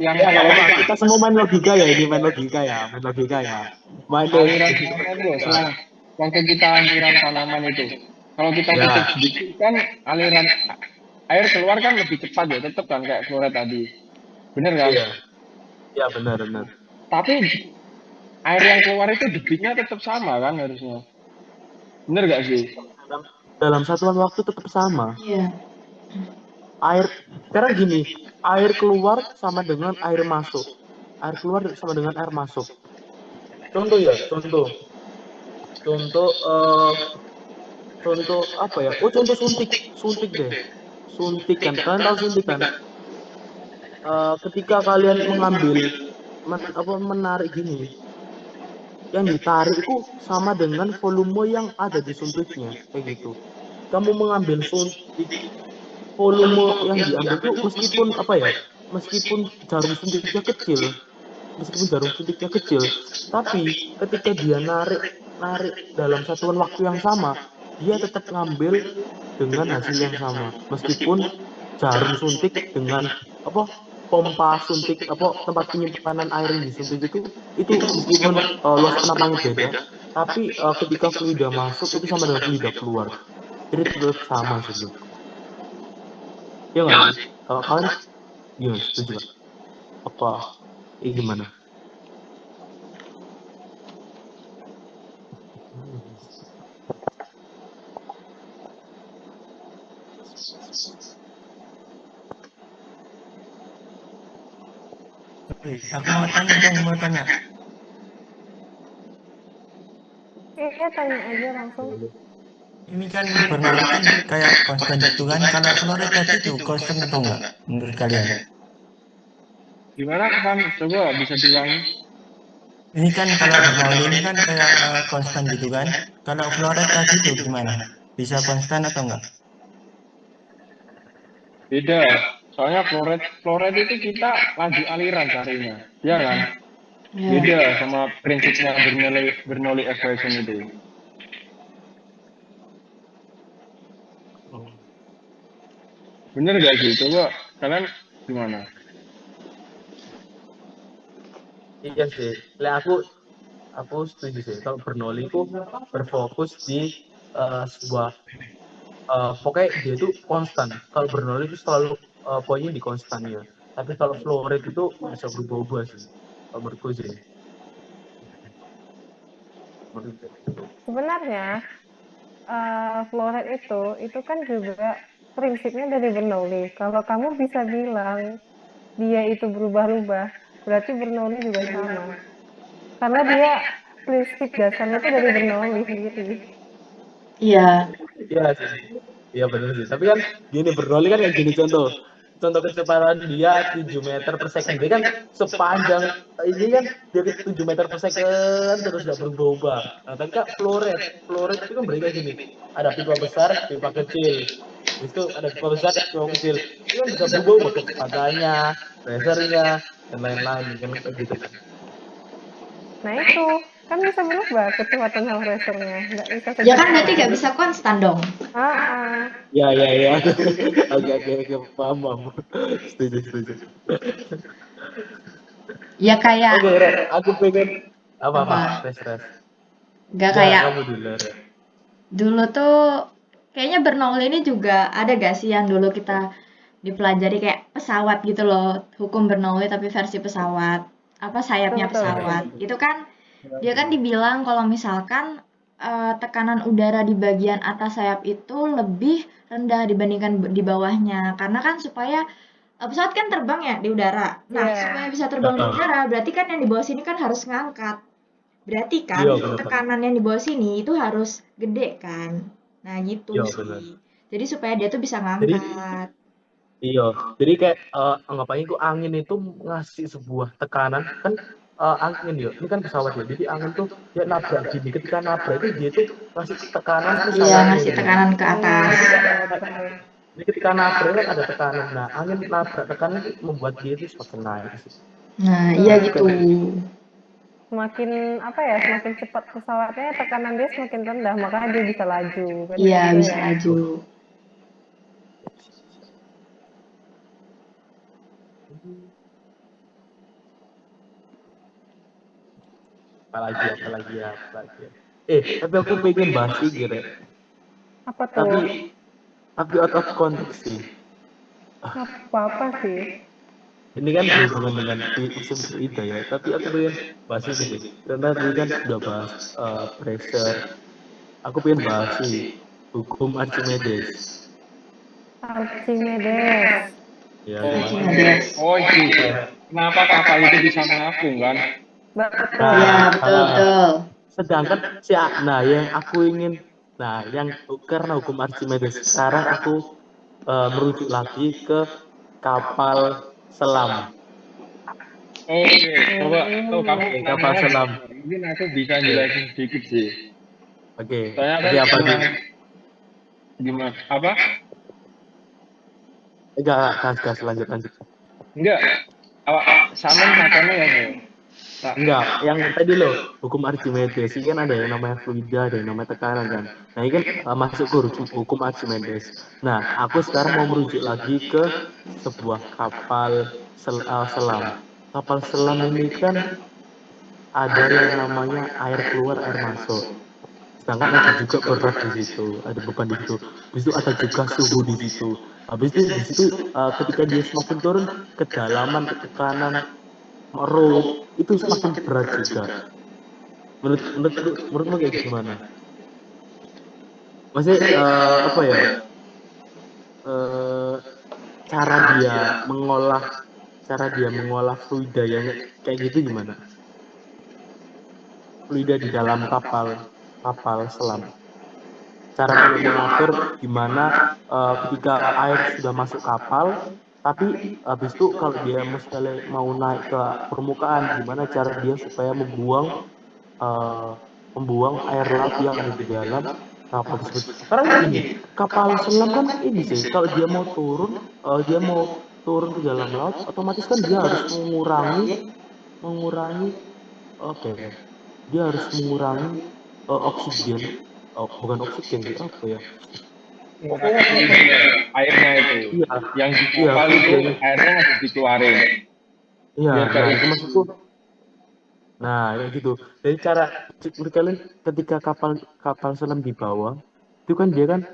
S4: yang
S1: Ya nggak
S4: kayak
S1: apa-apa.
S4: ini,
S1: Kita semua main logika ya ini, main logika ya, main logika ya. Main
S4: aliran
S1: logika.
S4: tanahnya itu loh, waktu kita nyiram tanaman itu. Kalau kita
S1: Ya,
S4: tutup sedikit kan aliran air keluar kan lebih cepat ya, tetap kan kayak fluoride tadi. Bener kan?
S1: iya, ya benar.
S4: Tapi air yang keluar itu debitnya tetap sama kan harusnya. Bener gak sih?
S1: Dalam satuan waktu tetap sama.
S3: Iya.
S1: Air, karena gini, air keluar sama dengan air masuk. Air keluar sama dengan air masuk. Contoh ya, contoh contoh apa ya? Oh, contoh suntik deh. Suntik kan, kalian tahu suntik kan? Ketika kalian mengambil menarik gini, yang ditarik itu sama dengan volume yang ada di suntiknya, kayak gitu. Kamu mengambil suntik, volume yang diambil itu meskipun apa ya? Meskipun jarum suntiknya kecil, tapi ketika dia narik dalam satuan waktu yang sama, dia tetap ngambil dengan hasil yang sama, meskipun jarum suntik dengan apa pompa suntik apa tempat penyimpanan air yang disuntik itu meskipun luas penampungannya beda, tapi ketika fluida masuk itu sama dengan fluida keluar, jadi tetap sama sih bro. Ya nggak sih? Kalau kalian gimana, setuju nggak? Apa gimana?
S5: Aku mau tanya dong, mau tanya.
S2: Iya, tanya aja langsung.
S5: Ini kan Bernoulli kan kayak konstan gitu kan. Kalau fluoride tadi itu konstan atau enggak menurut kalian?
S4: Gimana kan? Coba bisa diulangi.
S5: Ini kan kalau Bernoulli ini kan kayak konstan gitu kan. Kalau fluoride tadi itu gimana? Bisa konstan atau enggak?
S4: Beda. Soalnya fluoride itu kita laju aliran carinya. Ya kan?
S3: Iya.
S4: Beda sama prinsipnya Bernoulli equation itu. Bener gak sih? Coba kalian gimana?
S1: Iya sih, aku setuju sih. Kalau Bernoulli itu berfokus di sebuah pokoknya dia itu konstan. Kalau Bernoulli itu selalu poinnya di konstannya. Tapi kalau fluoride itu bisa berubah-ubah sih. Kalau menurutku sih.
S2: Sebenarnya fluoride itu kan juga prinsipnya dari Bernoulli. Kalau kamu bisa bilang dia itu berubah-ubah, berarti Bernoulli juga sama. Karena dia prinsip dasarnya itu dari Bernoulli sendiri.
S3: Iya.
S1: Iya sih. Iya benar sih. Tapi kan gini, Bernoulli kan kayak gini contoh. Contoh kecepatan dia 7 meter per second. Dia kan sepanjang ini kan dia 7 meter per second terus gak berubah-ubah. Nah, tapi kan fluoride itu kan berarti kayak gini. Ada pipa besar, pipa kecil. Habis itu ada pipa besar, pipa kecil. Itu kan bisa berubah-ubah kecepatannya, pressure-nya, dan lain-lain kan kayak gitu kan.
S2: Nah itu kan bisa berubah kecepatan sama pressure-nya. Nggak bisa
S3: Ya kan
S2: sejajar.
S3: berarti nggak bisa konstan dong.
S1: Ya. Oke, paham. Setuju.
S3: Ya kayak
S1: Oke, Ren, aku pengen apa?
S3: apa?
S1: Res.
S3: Nggak
S1: Ya,
S3: kayak
S1: kamu dulu, Ren.
S3: dulu tuh kayaknya Bernoulli ini juga ada gak sih yang dulu kita dipelajari kayak pesawat gitu loh, hukum Bernoulli tapi versi pesawat, apa sayapnya
S2: Betul.
S3: pesawat. Itu kan dia kan dibilang kalau misalkan tekanan udara di bagian atas sayap itu lebih rendah dibandingkan di bawahnya. Karena kan supaya pesawat kan terbang ya di udara. Nah,
S2: Iya.
S3: supaya bisa terbang di udara berarti kan yang di bawah sini kan harus ngangkat. Berarti kan
S1: Iya, benar.
S3: tekanan yang di bawah sini itu harus gede kan. Nah, gitu
S1: Iya,
S3: sih.
S1: benar.
S3: Jadi supaya dia tuh bisa
S1: Jadi,
S3: ngangkat.
S1: iya. Jadi kayak anggap aja itu angin itu ngasih sebuah tekanan kan angin ya. Ini kan pesawat ya. Jadi angin tuh dia nabrak gini. Ketika nabrak itu dia tuh ngasih tekanan ke
S3: Iya,
S1: sayapnya
S3: ngasih
S1: gitu.
S3: tekanan ke atas.
S1: Jadi ketika nabrak kan ada tekanan. Nah, angin nabrak tekanan itu membuat dia itu semakin naik sih.
S3: Nah, iya gitu.
S2: Semakin cepat pesawatnya, tekanan dia semakin rendah, makanya dia bisa laju. Kan
S3: Iya,
S2: gitu
S3: bisa
S2: ya.
S3: laju.
S1: apalagi ya. Tapi aku pengen bahas ini, Rek.
S2: Apa
S1: Tapi
S2: tuh?
S1: out of context sih.
S2: Nggak apa-apa sih.
S1: Ini kan berhubungan dengan musim fluida ya, tapi aku pengen bahas ini sih. Karena tadi kan udah bahas pressure. Aku pengen bahas sih hukum Archimedes.
S2: Archimedes.
S1: Ya,
S3: Oh,
S1: gimana?
S3: Archimedes.
S4: Oh itu, kenapa kapal itu bisa mengapung kan?
S2: Betul.
S3: Ya, betul.
S1: Sedangkan yang aku ingin, yang karena hukum Archimedes sekarang aku merujuk lagi ke kapal selam.
S4: Oke, coba kamu
S1: Kapal
S4: namanya
S1: selam.
S4: mungkin aku bisa jelasin sedikit sih.
S1: Oke.
S4: Saya kan
S1: Jadi apa
S4: pernah
S1: nih?
S4: gimana? Apa?
S1: Enggak, gas, lanjut.
S4: Enggak. Sama katanya ya, Bu. Nah,
S1: Enggak, yang tadi loh, hukum Archimedes ini kan ada yang namanya fluida, ada yang namanya tekanan kan. Nah, ini kan masuk ke hukum Archimedes. Nah, aku sekarang mau merujuk lagi ke sebuah kapal selam. Kapal selam ini kan ada yang namanya air keluar, air masuk. Sedangkan ada juga berat di situ, ada beban di situ. Habis itu ada juga suhu di situ. Habis itu di situ ketika dia semakin turun, kedalaman, ketekanan, row itu semakin berat juga. Menurutmu kayak gimana? Maksudnya apa ya? Cara dia mengolah fluida yang kayak gitu gimana? Fluida di dalam kapal selam. Cara dia mengatur gimana ketika air sudah masuk kapal, tapi habis itu kalau dia misalnya mau naik ke permukaan, gimana cara dia supaya membuang air laut yang ada di dalam kapal tersebut. Karena gini, kapal selam kan ini sih, kalau dia mau turun ke dalam laut, otomatis kan dia harus mengurangi oke, dia harus mengurangi oksigen, bukan oksigen sih apa ya?
S4: pokoknya fluidnya, airnya itu.
S1: Iya,
S4: Yang di
S1: iya,
S4: kapal itu
S1: fluidnya.
S4: airnya harus dikeluarin.
S1: Iya,
S4: Biar kayak
S1: itu maksudku. Nah, kayak gitu. Dari cara menurut kalian ketika kapal selam di bawah, itu kan dia kan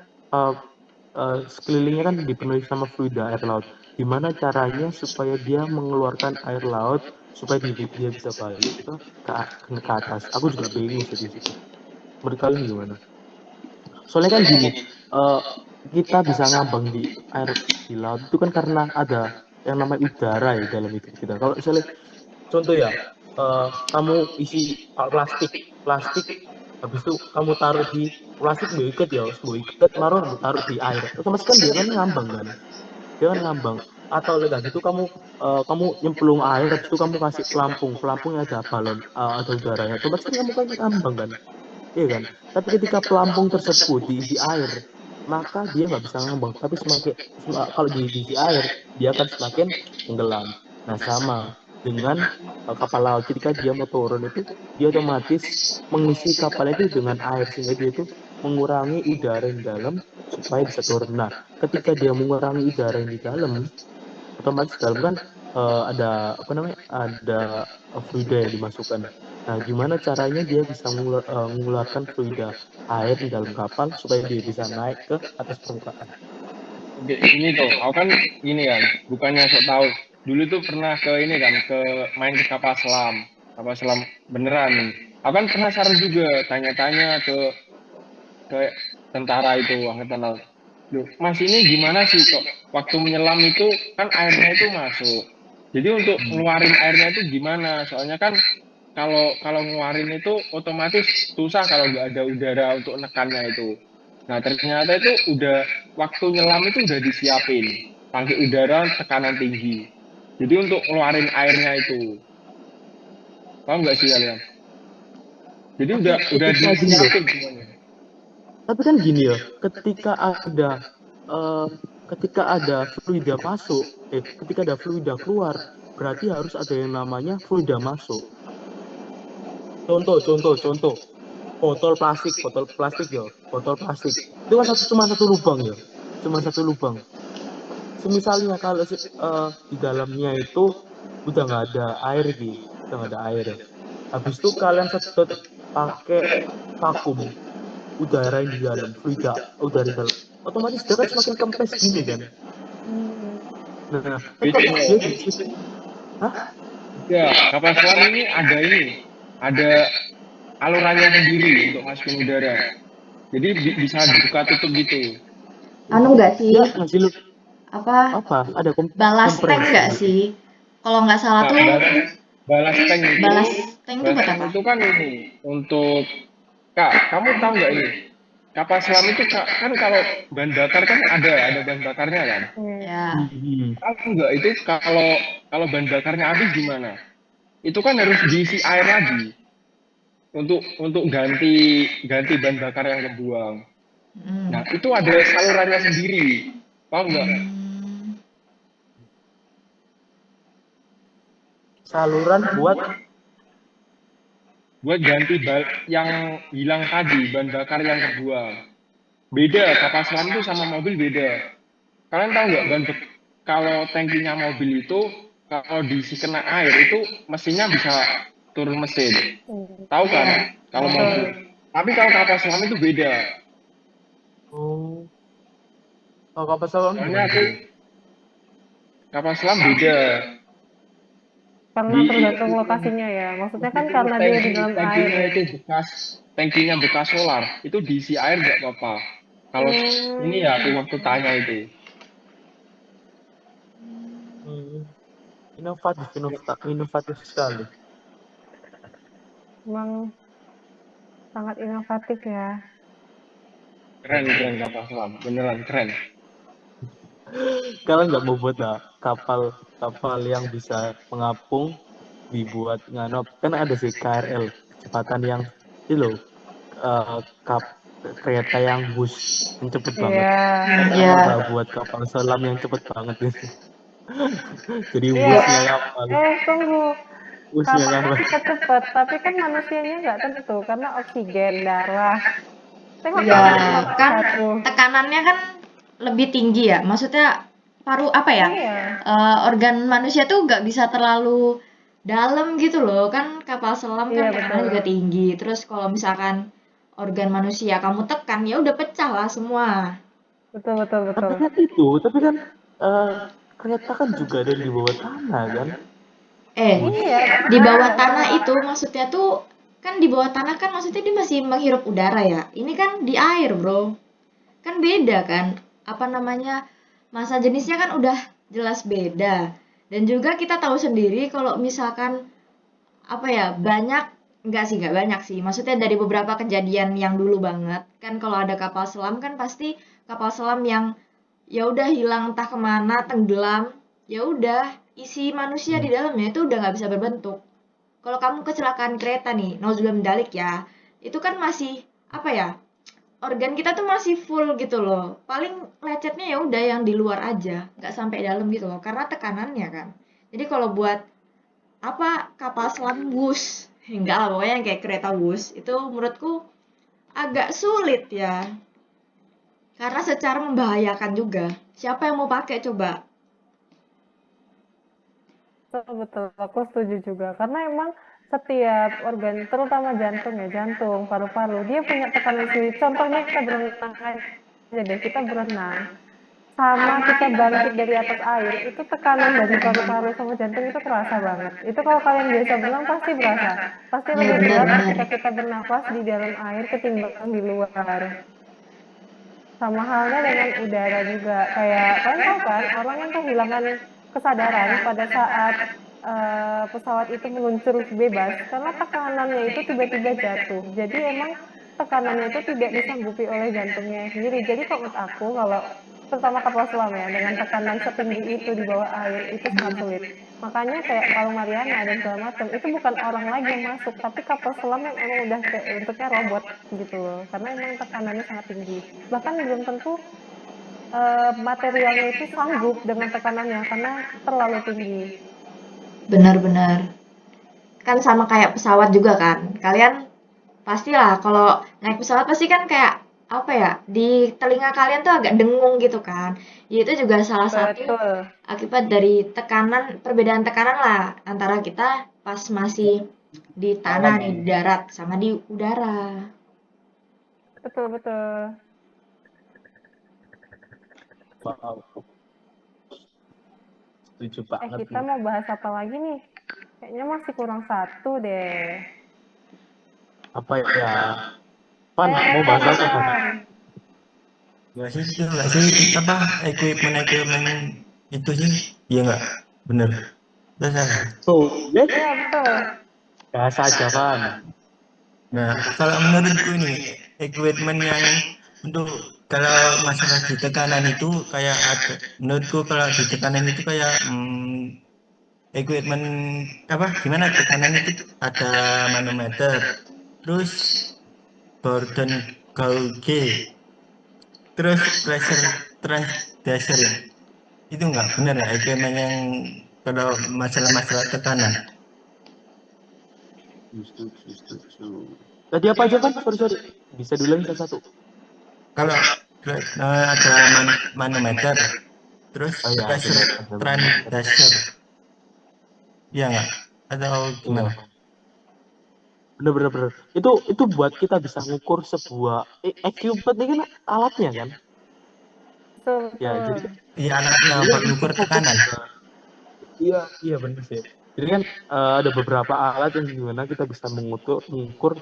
S1: sekelilingnya kan dipenuhi sama fluida air laut. Gimana caranya supaya dia mengeluarkan air laut supaya dia bisa balik ke atas? Aku juga bingung sih di situ. Menurut kalian gimana? Soalnya kan gini, kita bisa ngambang di air di laut itu kan karena ada yang namanya udara ya dalam hidup kita. Kalau misalnya contoh ya, kamu isi plastik, habis itu kamu taruh di plastik mau ikat, taruh di air. Otomatis kan dia kan ngambang. Atau enggak gitu kamu nyemplung air, habis itu kamu kasih pelampungnya ada balon, ada udaranya. Otomatis kan kamu kan ngambang kan, iya kan? Tapi ketika pelampung tersebut diisi air, maka dia nggak bisa ngambang. Tapi kalau diisi air, dia akan semakin tenggelam. Nah, sama dengan kapal laut. Ketika dia mau turun itu, dia otomatis mengisi kapal itu dengan air sehingga dia itu mengurangi udara yang di dalam supaya bisa turun. Nah, ketika dia mengurangi udara yang di dalam, otomatis dalam kan ada fluida yang dimasukkan. Nah, gimana caranya dia bisa mengeluarkan fluida air di dalam kapal supaya dia bisa naik ke atas permukaan?
S4: Oke, ini tuh, aku kan ini kan, bukannya sok tahu. Dulu tuh pernah ke ini kan, main ke kapal selam beneran nih. Aku kan penasaran juga, tanya-tanya ke tentara itu, angkatan laut. Duh, Mas ini gimana sih kok waktu menyelam itu kan airnya itu masuk. Jadi untuk ngeluarin airnya itu gimana? Soalnya kan kalau ngeluarin itu otomatis susah kalau nggak ada udara untuk nekannya itu. Nah ternyata itu waktu nyelam itu udah disiapin tangki udara tekanan tinggi. Jadi untuk ngeluarin airnya itu, paham nggak sih kalian? Jadi
S1: Tapi
S4: udah
S1: ketika gini loh,
S4: disiapin semuanya.
S1: tapi kan gini ya, eh, ketika ada fluida masuk, ketika ada fluida keluar, berarti harus ada yang namanya fluida masuk. Contoh, botol plastik ya, botol plastik. Itu kan cuma satu lubang ya, cuma satu lubang. Semisalnya kalau di dalamnya itu udah nggak ada air ya. habis itu kalian sedot pakai vakum udara yang di dalam, fluida udara di dalam, otomatis dia kan semakin kempes gini kan. Nah, tetap
S4: Beda.
S1: dia di situ.
S4: Ya, kapal selam ini ada alurannya sendiri untuk masukin udara. Jadi bisa dibuka tutup gitu.
S3: Anu nggak sih?
S1: Dia ngasih lu
S3: Apa
S1: apa? Ada
S3: balas tank
S1: kompresi
S3: nggak
S1: gitu.
S3: sih? Kalau nggak salah
S4: Nah,
S3: tuh
S4: balas tank
S3: balas tank itu buat apa?
S4: itu kan ini untuk Kak, kamu tahu nggak ini? Kapal selam itu kan kalau bahan bakar kan ada bahan bakarnya kan.
S3: Ya.
S4: Tahu nggak itu kalau bahan bakarnya habis gimana? Itu kan harus diisi air lagi untuk ganti bahan bakar yang kebuang. Nah, itu ada salurannya sendiri. Tahu nggak?
S1: Saluran buat
S4: ganti yang hilang tadi, bahan bakar yang kebuang. Beda, kapal selam itu sama mobil beda. Kalian tahu nggak kalau tangkinya mobil itu kalau diisi kena air itu mesinnya bisa turun mesin. Tahu kan? Kalau mobil. Tapi kalau kapal selam itu beda.
S1: kalau kapal selam
S4: Soalnya kapal selam beda.
S2: Karena tergantung lokasinya ya. Maksudnya kan karena dia di dalam air ya.
S4: Itu tangkinya bekas solar, itu diisi air nggak apa-apa. Kalau ini ya aku waktu tanya itu.
S1: inovatif sekali.
S2: Emang sangat inovatif ya.
S4: Keren kapal selam, beneran keren.
S1: Kalian nggak mau buat kapal yang bisa mengapung dibuat nganop, kan ada sih KRL kecepatan yang itu loh, kereta yang bus yang cepet banget.
S2: Iya.
S1: Nggak buat kapal selam yang cepet banget gitu. Jadi busnya kapal.
S2: Tunggu.
S1: Busnya
S2: Kapalnya
S1: kapal.
S2: bisa cepet, tapi kan manusianya nggak tentu karena oksigen, darah. Tengok
S3: Ya, kan
S2: satu.
S3: tekanannya kan lebih tinggi ya. Maksudnya paru apa ya?
S2: Iya.
S3: Organ manusia tuh nggak bisa terlalu dalam gitu loh. Kan kapal selam kan
S2: Iya,
S3: tekanannya
S2: betul.
S3: juga tinggi. Terus kalau misalkan organ manusia kamu tekan ya udah pecah lah semua.
S2: Betul.
S1: Tapi kan kereta kan juga ada di bawah tanah kan.
S2: Iya.
S3: Di bawah tanah itu maksudnya tuh kan di bawah tanah kan maksudnya dia masih menghirup udara ya. Ini kan di air, Bro. Kan beda kan? Apa namanya? Masa jenisnya kan udah jelas beda. Dan juga kita tahu sendiri kalau misalkan apa ya, nggak banyak sih. Maksudnya dari beberapa kejadian yang dulu banget. Kan kalau ada kapal selam kan pasti kapal selam yang ya udah hilang entah kemana, tenggelam, ya udah isi manusia di dalamnya itu udah nggak bisa berbentuk. Kalau kamu kecelakaan kereta nih, nauzubillah min dzalik ya, itu kan masih apa ya? Organ kita tuh masih full gitu loh. Paling lecetnya ya udah yang di luar aja, nggak sampai dalam gitu loh, karena tekanannya kan. Jadi kalau buat apa kapal selam bus, enggak lah pokoknya yang kayak kereta bus itu menurutku agak sulit ya. Karena secara membahayakan juga. Siapa yang mau pakai coba?
S2: Betul, aku setuju juga. Karena emang setiap organ, terutama jantung, paru-paru, dia punya tekanan sendiri. Contohnya kita berenang aja deh, kita berenang. Sama kita bangkit dari atas air, itu tekanan dari paru-paru sama jantung itu terasa banget. Itu kalau kalian biasa berenang pasti berasa. Pasti lebih berat ketika kita bernafas di dalam air ketimbang di luar. Sama halnya dengan udara juga. Kayak kalian tahu kan, orang yang kehilangan kesadaran pada saat pesawat itu meluncur bebas karena tekanannya itu tiba-tiba jatuh. Jadi emang tekanannya itu tidak disanggupi oleh jantungnya sendiri. Jadi kalau menurut aku, kalau terutama kapal selam ya, dengan tekanan setinggi itu di bawah air itu sangat sulit. Makanya kayak Palung Mariana dan segala macam itu bukan orang lagi yang masuk, tapi kapal selam yang emang udah kayak bentuknya robot gitu loh. Karena emang tekanannya sangat tinggi. Bahkan belum tentu materialnya itu sanggup dengan tekanannya karena terlalu tinggi.
S3: Benar-benar. Kan sama kayak pesawat juga kan. Kalian pastilah kalau naik pesawat pasti kan kayak apa ya, di telinga kalian tuh agak dengung gitu kan. Ya itu juga salah satu akibat dari perbedaan tekanan lah antara kita pas masih di tanah, di darat, sama di udara.
S2: Betul, betul.
S1: Wow, setuju banget
S2: Kita
S1: nih.
S2: mau bahas apa lagi nih? Kayaknya masih kurang satu deh.
S1: Apa ya? Pan, mau bahas apa, Pan?
S5: Nggak sih itu nggak sih apa equipment itu sih, iya nggak bener, nggak salah.
S1: Tuh, ya,
S2: Iya, betul.
S1: bahas aja, Pan.
S5: Nah, kalau menurutku ini equipment yang untuk kalau masalah di tekanan itu kayak ada, menurutku kalau di tekanan itu kayak equipment apa gimana tekanan itu ada manometer, terus Gordon gauge, terus pressure transducer itu nggak benar ya equipment yang kalau masalah-masalah tekanan.
S1: Setuju. Tadi apa aja, Pan? Sorry. Bisa diulangi satu-satu.
S5: Kalau ada manometer, terus
S1: Oh ya,
S5: pressure
S1: ada
S5: transducer, ya nggak? Atau
S1: Iya,
S5: gimana?
S1: bener. Itu buat kita bisa ngukur sebuah equipment ini kan alatnya kan?
S2: Betul,
S1: Ya,
S2: betul.
S1: jadi
S5: Iya alatnya
S1: jadi kan
S5: buat
S1: untuk
S5: ngukur
S1: ngukur
S5: tekanan.
S1: iya benar sih. Jadi kan ada beberapa alat yang gimana kita bisa mengukur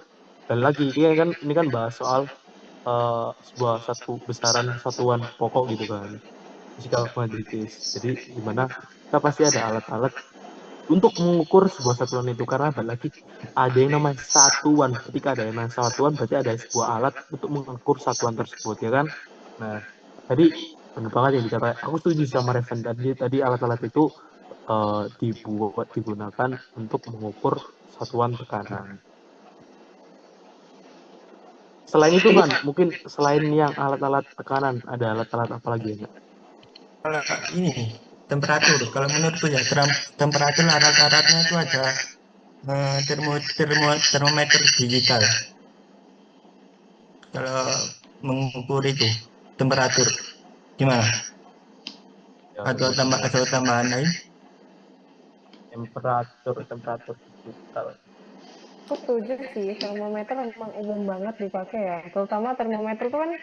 S1: dan lagi ini kan bahas soal sebuah satu besaran satuan pokok gitu kan, physical quantities. Jadi gimana kita pasti ada alat-alat untuk mengukur sebuah satuan itu, karena lagi ada yang namanya satuan. Ketika ada yang namanya satuan berarti ada sebuah alat untuk mengukur satuan tersebut ya kan. Nah, tadi benar banget yang dikatakan, aku setuju sama Revan tadi alat-alat itu digunakan untuk mengukur satuan tekanan. Selain itu kan, mungkin selain yang alat-alat tekanan, ada alat-alat apa lagi ya?
S5: Kalau ini temperatur, kalau menurutku ya temperatur alat-alatnya itu ada termometer digital. Kalau mengukur itu temperatur gimana?
S1: Ya,
S5: Atau tambahan lain?
S1: temperatur digital.
S2: Aku setuju sih, termometer memang umum banget dipakai ya. Terutama termometer itu kan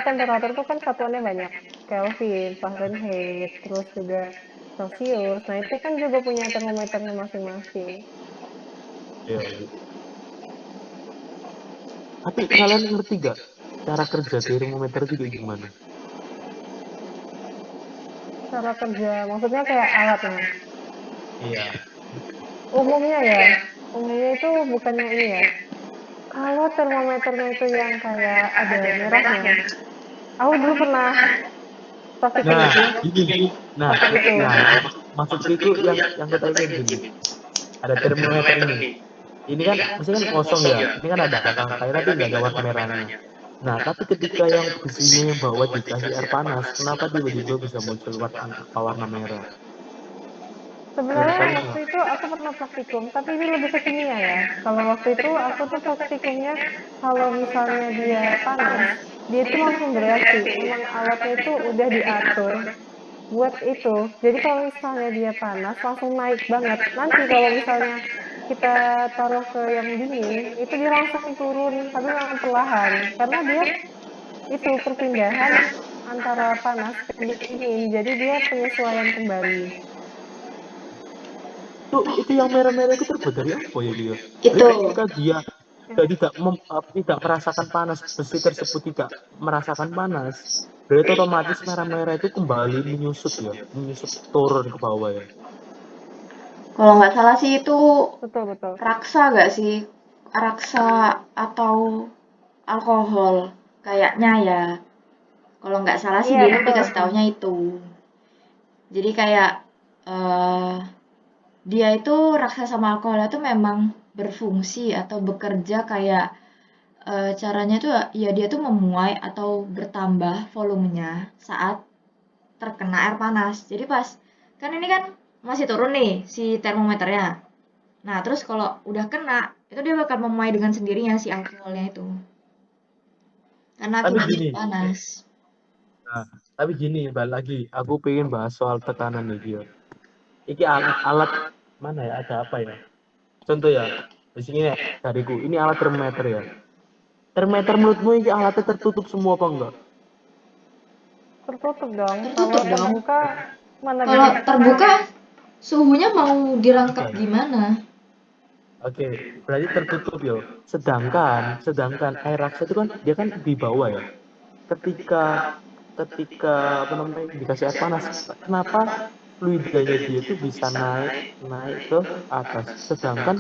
S2: temperatur itu kan satuannya banyak. Kelvin, Fahrenheit, terus juga Celsius. Nah, itu kan juga punya termometernya masing-masing.
S1: Ya. Tapi kalian ngerti gak cara kerja termometer itu kayak gimana?
S2: Cara kerja, maksudnya kayak alatnya.
S1: Iya.
S2: Umumnya itu bukannya ini ya. Kalau termometernya itu yang kayak ada merahnya, aku dulu pernah praktikum
S1: Nah,
S2: itu
S1: gini. Nah,
S2: pakai itu.
S1: maksudku itu yang kita kayak gini. Ada termometer ini. Ini kan maksudnya kan kosong ya. Ini kan ada angka-angkanya tapi nggak ada warna merahnya. Nah, tapi ketika yang besinya yang bawah dikasih air panas, kenapa tiba-tiba bisa muncul warna merah?
S2: Sebenarnya
S1: Kalian
S2: waktu itu aku pernah praktikum, tapi ini lebih ke kimia ya. Kalau waktu itu aku tuh praktikumnya kalau misalnya dia panas, dia itu langsung bereaksi. Emang alatnya itu udah diatur buat itu. Jadi kalau misalnya dia panas, langsung naik banget. Nanti kalau misalnya kita taruh ke yang dingin, itu dia langsung turun, tapi memang perlahan. Karena dia itu perpindahan antara panas ke dingin, jadi dia penyesuaian kembali.
S1: itu yang merah-merah itu terbuat dari apa ya dia? Jadi
S3: Itu.
S1: ketika dia tidak merasakan panas, besi tersebut tidak merasakan panas, berarti otomatis merah-merah itu kembali menyusut turun ke bawah ya.
S3: Kalau nggak salah sih itu
S2: Betul, betul.
S3: raksa nggak sih? Raksa atau alkohol kayaknya ya. Kalau nggak salah sih
S2: Iya,
S3: dulu
S2: betul.
S3: dikasih taunya itu. Jadi kayak eh dia itu raksa sama alkohol itu memang berfungsi atau bekerja kayak caranya tuh ya dia tuh memuai atau bertambah volumenya saat terkena air panas. Jadi pas kan ini kan masih turun nih si termometernya. Nah, terus kalau udah kena, itu dia bakal memuai dengan sendirinya si alkoholnya itu. Karena
S1: Tapi
S3: tubuh
S1: gini,
S3: panas.
S1: nah, tapi gini, balik lagi, aku pengen bahas soal tekanan nih dia. Iki alat-alat mana ya? Ada apa ya? Contoh ya, Di sini ya, dariku, ini alat termometer ya. Termometer menurutmu ini alatnya tertutup semua apa enggak?
S2: Tertutup dong.
S3: Tertutup
S2: Kalau
S3: dong.
S2: terbuka mana
S3: Kalau
S2: bisa
S3: terbuka suhunya mau dirangkap
S1: Oke.
S3: gimana?
S1: Oke, berarti tertutup yo. Sedangkan air raksa itu kan dia kan di bawah ya. Ketika ketika apa namanya dikasih air panas, kenapa fluidanya dia itu bisa naik naik ke atas. Sedangkan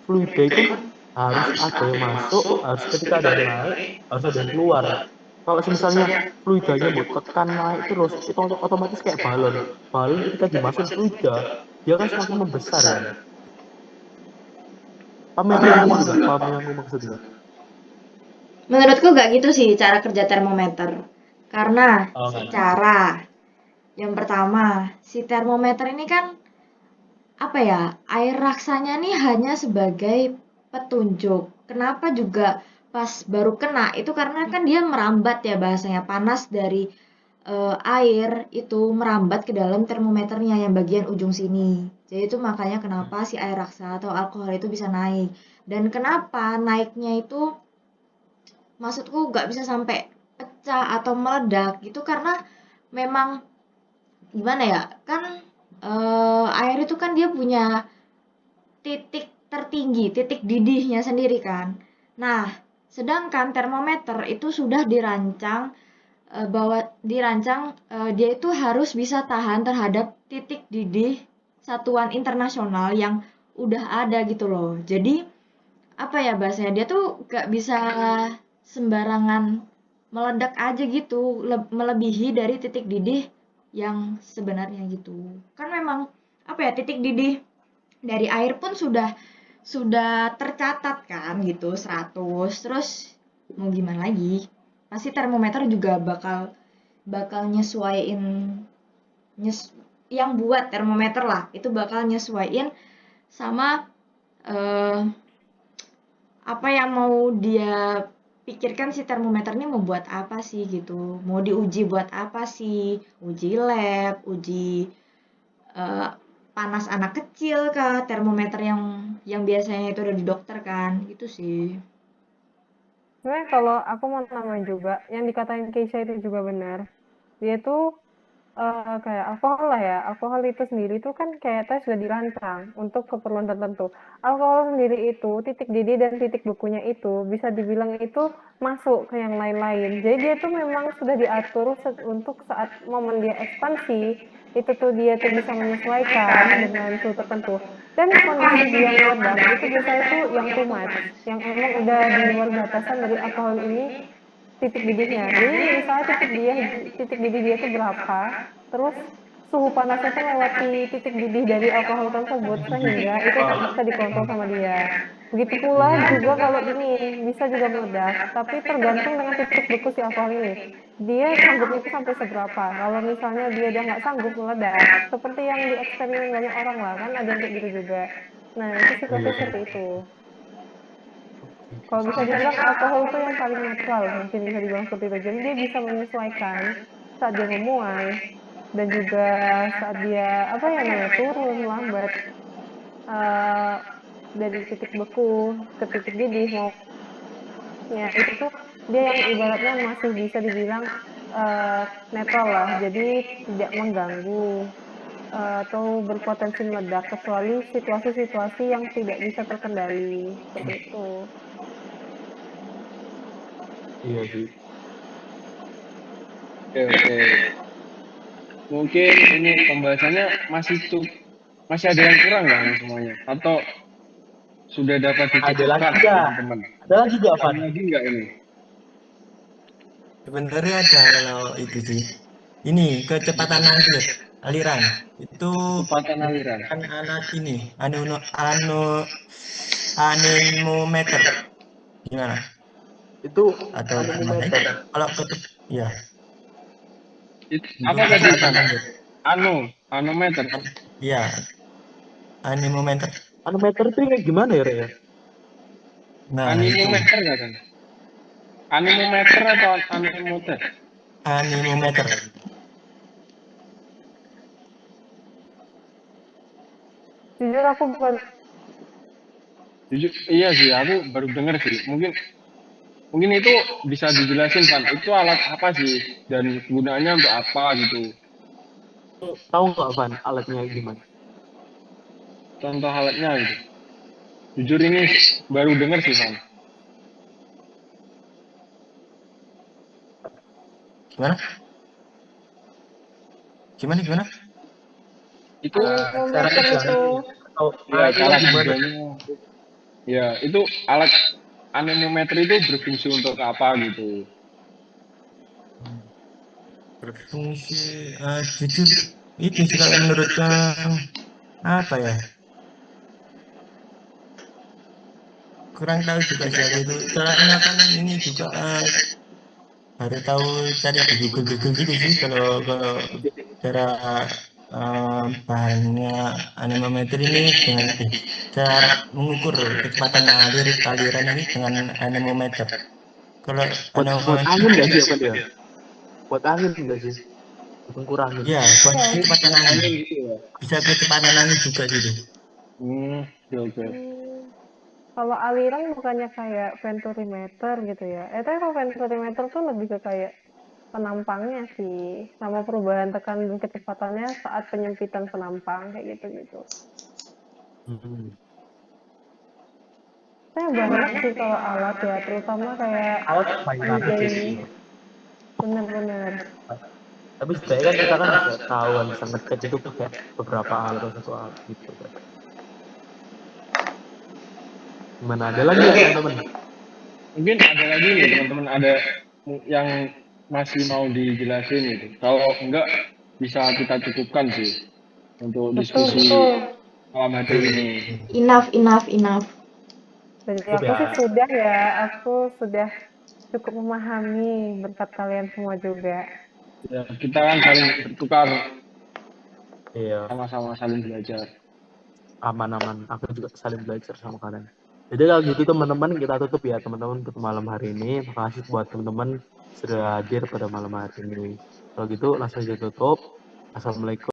S1: fluida itu kan harus ada yang masuk, harus ketika ada yang naik, harus ada yang keluar. Kalau misalnya fluidanya mau tekan naik terus, itu otomatis kayak balon. Balon ketika dimasukin fluida, dia kan semakin membesar kan. Paham yang aku maksud juga? Paham yang aku maksud juga?
S3: Menurutku nggak gitu sih cara kerja termometer. Karena
S1: Oh, enggak.
S3: secara yang pertama, si termometer ini kan apa ya? Air raksanya nih hanya sebagai petunjuk. Kenapa juga pas baru kena itu karena kan dia merambat ya bahasanya panas dari air itu merambat ke dalam termometernya yang bagian ujung sini. Jadi itu makanya kenapa si air raksa atau alkohol itu bisa naik. Dan kenapa naiknya itu maksudku nggak bisa sampai pecah atau meledak gitu karena memang gimana ya kan air itu kan dia punya titik tertinggi, titik didihnya sendiri kan. Nah, sedangkan termometer itu sudah dirancang dia itu harus bisa tahan terhadap titik didih satuan internasional yang udah ada gitu loh. Jadi apa ya bahasanya dia tuh gak bisa sembarangan meledak aja gitu, melebihi dari titik didih yang sebenarnya gitu. Kan memang apa ya titik didih dari air pun sudah tercatat kan gitu 100. Terus mau gimana lagi? Pasti termometer juga bakal nyesuaiin yang buat termometer lah itu bakal nyesuaiin sama eh, apa yang mau dia pikirkan si termometer ini mau buat apa sih gitu mau diuji buat apa sih uji lab uji eh, panas anak kecil kah termometer yang biasanya itu udah di dokter kan gitu sih.
S2: Sebenarnya kalau aku mau nambahin juga, yang dikatain Keisha itu juga benar. Dia tuh kayak alkohol lah ya. Alkohol itu sendiri itu kan kayak tes sudah dirancang untuk keperluan tertentu. Alkohol sendiri itu titik didih dan titik bekunya itu bisa dibilang itu masuk ke yang lain-lain. Jadi dia tuh memang sudah diatur untuk saat momen dia ekspansi itu tuh dia tuh bisa menyesuaikan dengan suhu tertentu. Dan kondisi dia meledak itu biasanya tuh yang too much, yang emang udah di luar batasan dari alkohol ini titik didihnya. Jadi misalnya titik didih dia itu berapa, terus suhu panasnya itu melewati titik didih dari alkohol tersebut sehingga itu bisa dikontrol sama dia. Begitu pula juga kalau dingin bisa juga meledak, tapi tergantung dengan titik beku si alkohol ini. Dia sanggupnya itu sampai seberapa. Kalau misalnya dia udah nggak sanggup meledak, seperti yang di eksperimen banyak orang lah kan ada yang kayak gitu juga. Nah itu situasi seperti itu. Kalau bisa dibilang alkohol itu yang paling netral, mungkin bisa dibilang seperti itu. Jadi dia bisa menyesuaikan saat dia memuai dan juga saat dia apa ya namanya turun lambat uh, dari titik beku ke titik didih mau ya itu tuh dia yang ibaratnya masih bisa dibilang netral lah. Jadi tidak mengganggu atau berpotensi meledak kecuali situasi-situasi yang tidak bisa terkendali seperti itu.
S1: Iya sih.
S4: Oke. Mungkin ini pembahasannya masih ada yang kurang nggak ini semuanya? Atau sudah dapat
S1: Ada lagi
S4: dicukupkan
S1: nggak?
S4: teman-teman?
S1: Ada lagi nggak, Van?
S4: Ada lagi nggak ini?
S5: Sebenarnya ada kalau itu sih. Ini kecepatan aliran. Itu
S4: Kecepatan aliran.
S5: kan alat ini, anemometer. Gimana?
S1: Itu
S5: Atau
S1: anemometer.
S5: kalau ya,
S4: Apa
S5: untuk
S4: tadi
S5: kecepatan
S4: Van?
S5: alir.
S4: Anometer.
S5: Ya, anemometer.
S1: Anemometer itu kayak gimana ya, Rey?
S5: Nah, itu
S4: Anemometer nggak kan? Anemometer atau anemometer?
S5: anemometer.
S2: Jujur aku bukan
S4: Jujur, iya sih, aku baru denger sih. Mungkin itu bisa dijelasin Van. Itu alat apa sih dan gunanya untuk apa gitu?
S1: Tahu nggak Van alatnya gimana?
S4: Contoh alatnya gitu. Jujur ini baru denger sih Van.
S5: Gimana? Gimana?
S4: Itu
S1: Cara
S2: Anemometer itu.
S1: kerjanya atau
S4: ya
S1: alatnya
S4: cara
S1: gimana?
S4: kerjanya. Ya, itu alat anemometer itu berfungsi untuk apa gitu.
S5: Berfungsi, jujur itu sih kalau menurutku apa ya? Kurang tahu juga sih aku itu. Soalnya kan ini juga baru tahu cari di Google gitu sih kalau cara bahannya anemometer ini dengan cara mengukur kecepatan aliran ini dengan anemometer. Kalau
S1: Buat
S5: anemometer
S1: angin nggak sih Van ya? Buat angin nggak sih? Buat ngurangin.
S5: ya buat
S2: Ya.
S5: kecepatan angin,
S4: Angin gitu ya.
S5: bisa kecepatan angin juga gitu.
S4: Oke.
S2: Hmm, Kalau aliran bukannya kayak venturimeter gitu ya. Tapi kalau venturimeter tuh lebih ke kayak penampangnya sih, sama perubahan tekanan dan kecepatannya saat penyempitan penampang kayak gitu-gitu.
S1: Hmm.
S2: Saya banyak sih kalau alat ya, terutama kayak
S1: Alat main banget
S2: EJ.
S1: sih.
S2: Bener-bener.
S1: Tapi sebenarnya kan kita kan bisa tahu kan bisa ngecek itu pakai beberapa alat atau satu alat gitu kan. Gimana ada lagi ya teman-teman?
S4: Mungkin ada lagi nih teman-teman, ada yang masih mau dijelasin gitu. Kalau enggak bisa kita cukupkan sih untuk
S2: Betul,
S4: diskusi
S2: betul.
S4: malam hari ini.
S3: Enough.
S2: Dari
S1: Cukup
S2: aku
S1: ya.
S2: sih sudah ya, aku sudah cukup memahami berkat kalian semua juga.
S4: Ya, kita kan saling bertukar,
S1: Iya,
S4: sama-sama saling belajar.
S1: aman-aman. Aku juga saling belajar sama kalian. Jadi kalau gitu teman-teman kita tutup ya teman-teman untuk malam hari ini. Makasih buat teman-teman sudah hadir pada malam hari ini. Kalau gitu langsung aja tutup. Assalamualaikum.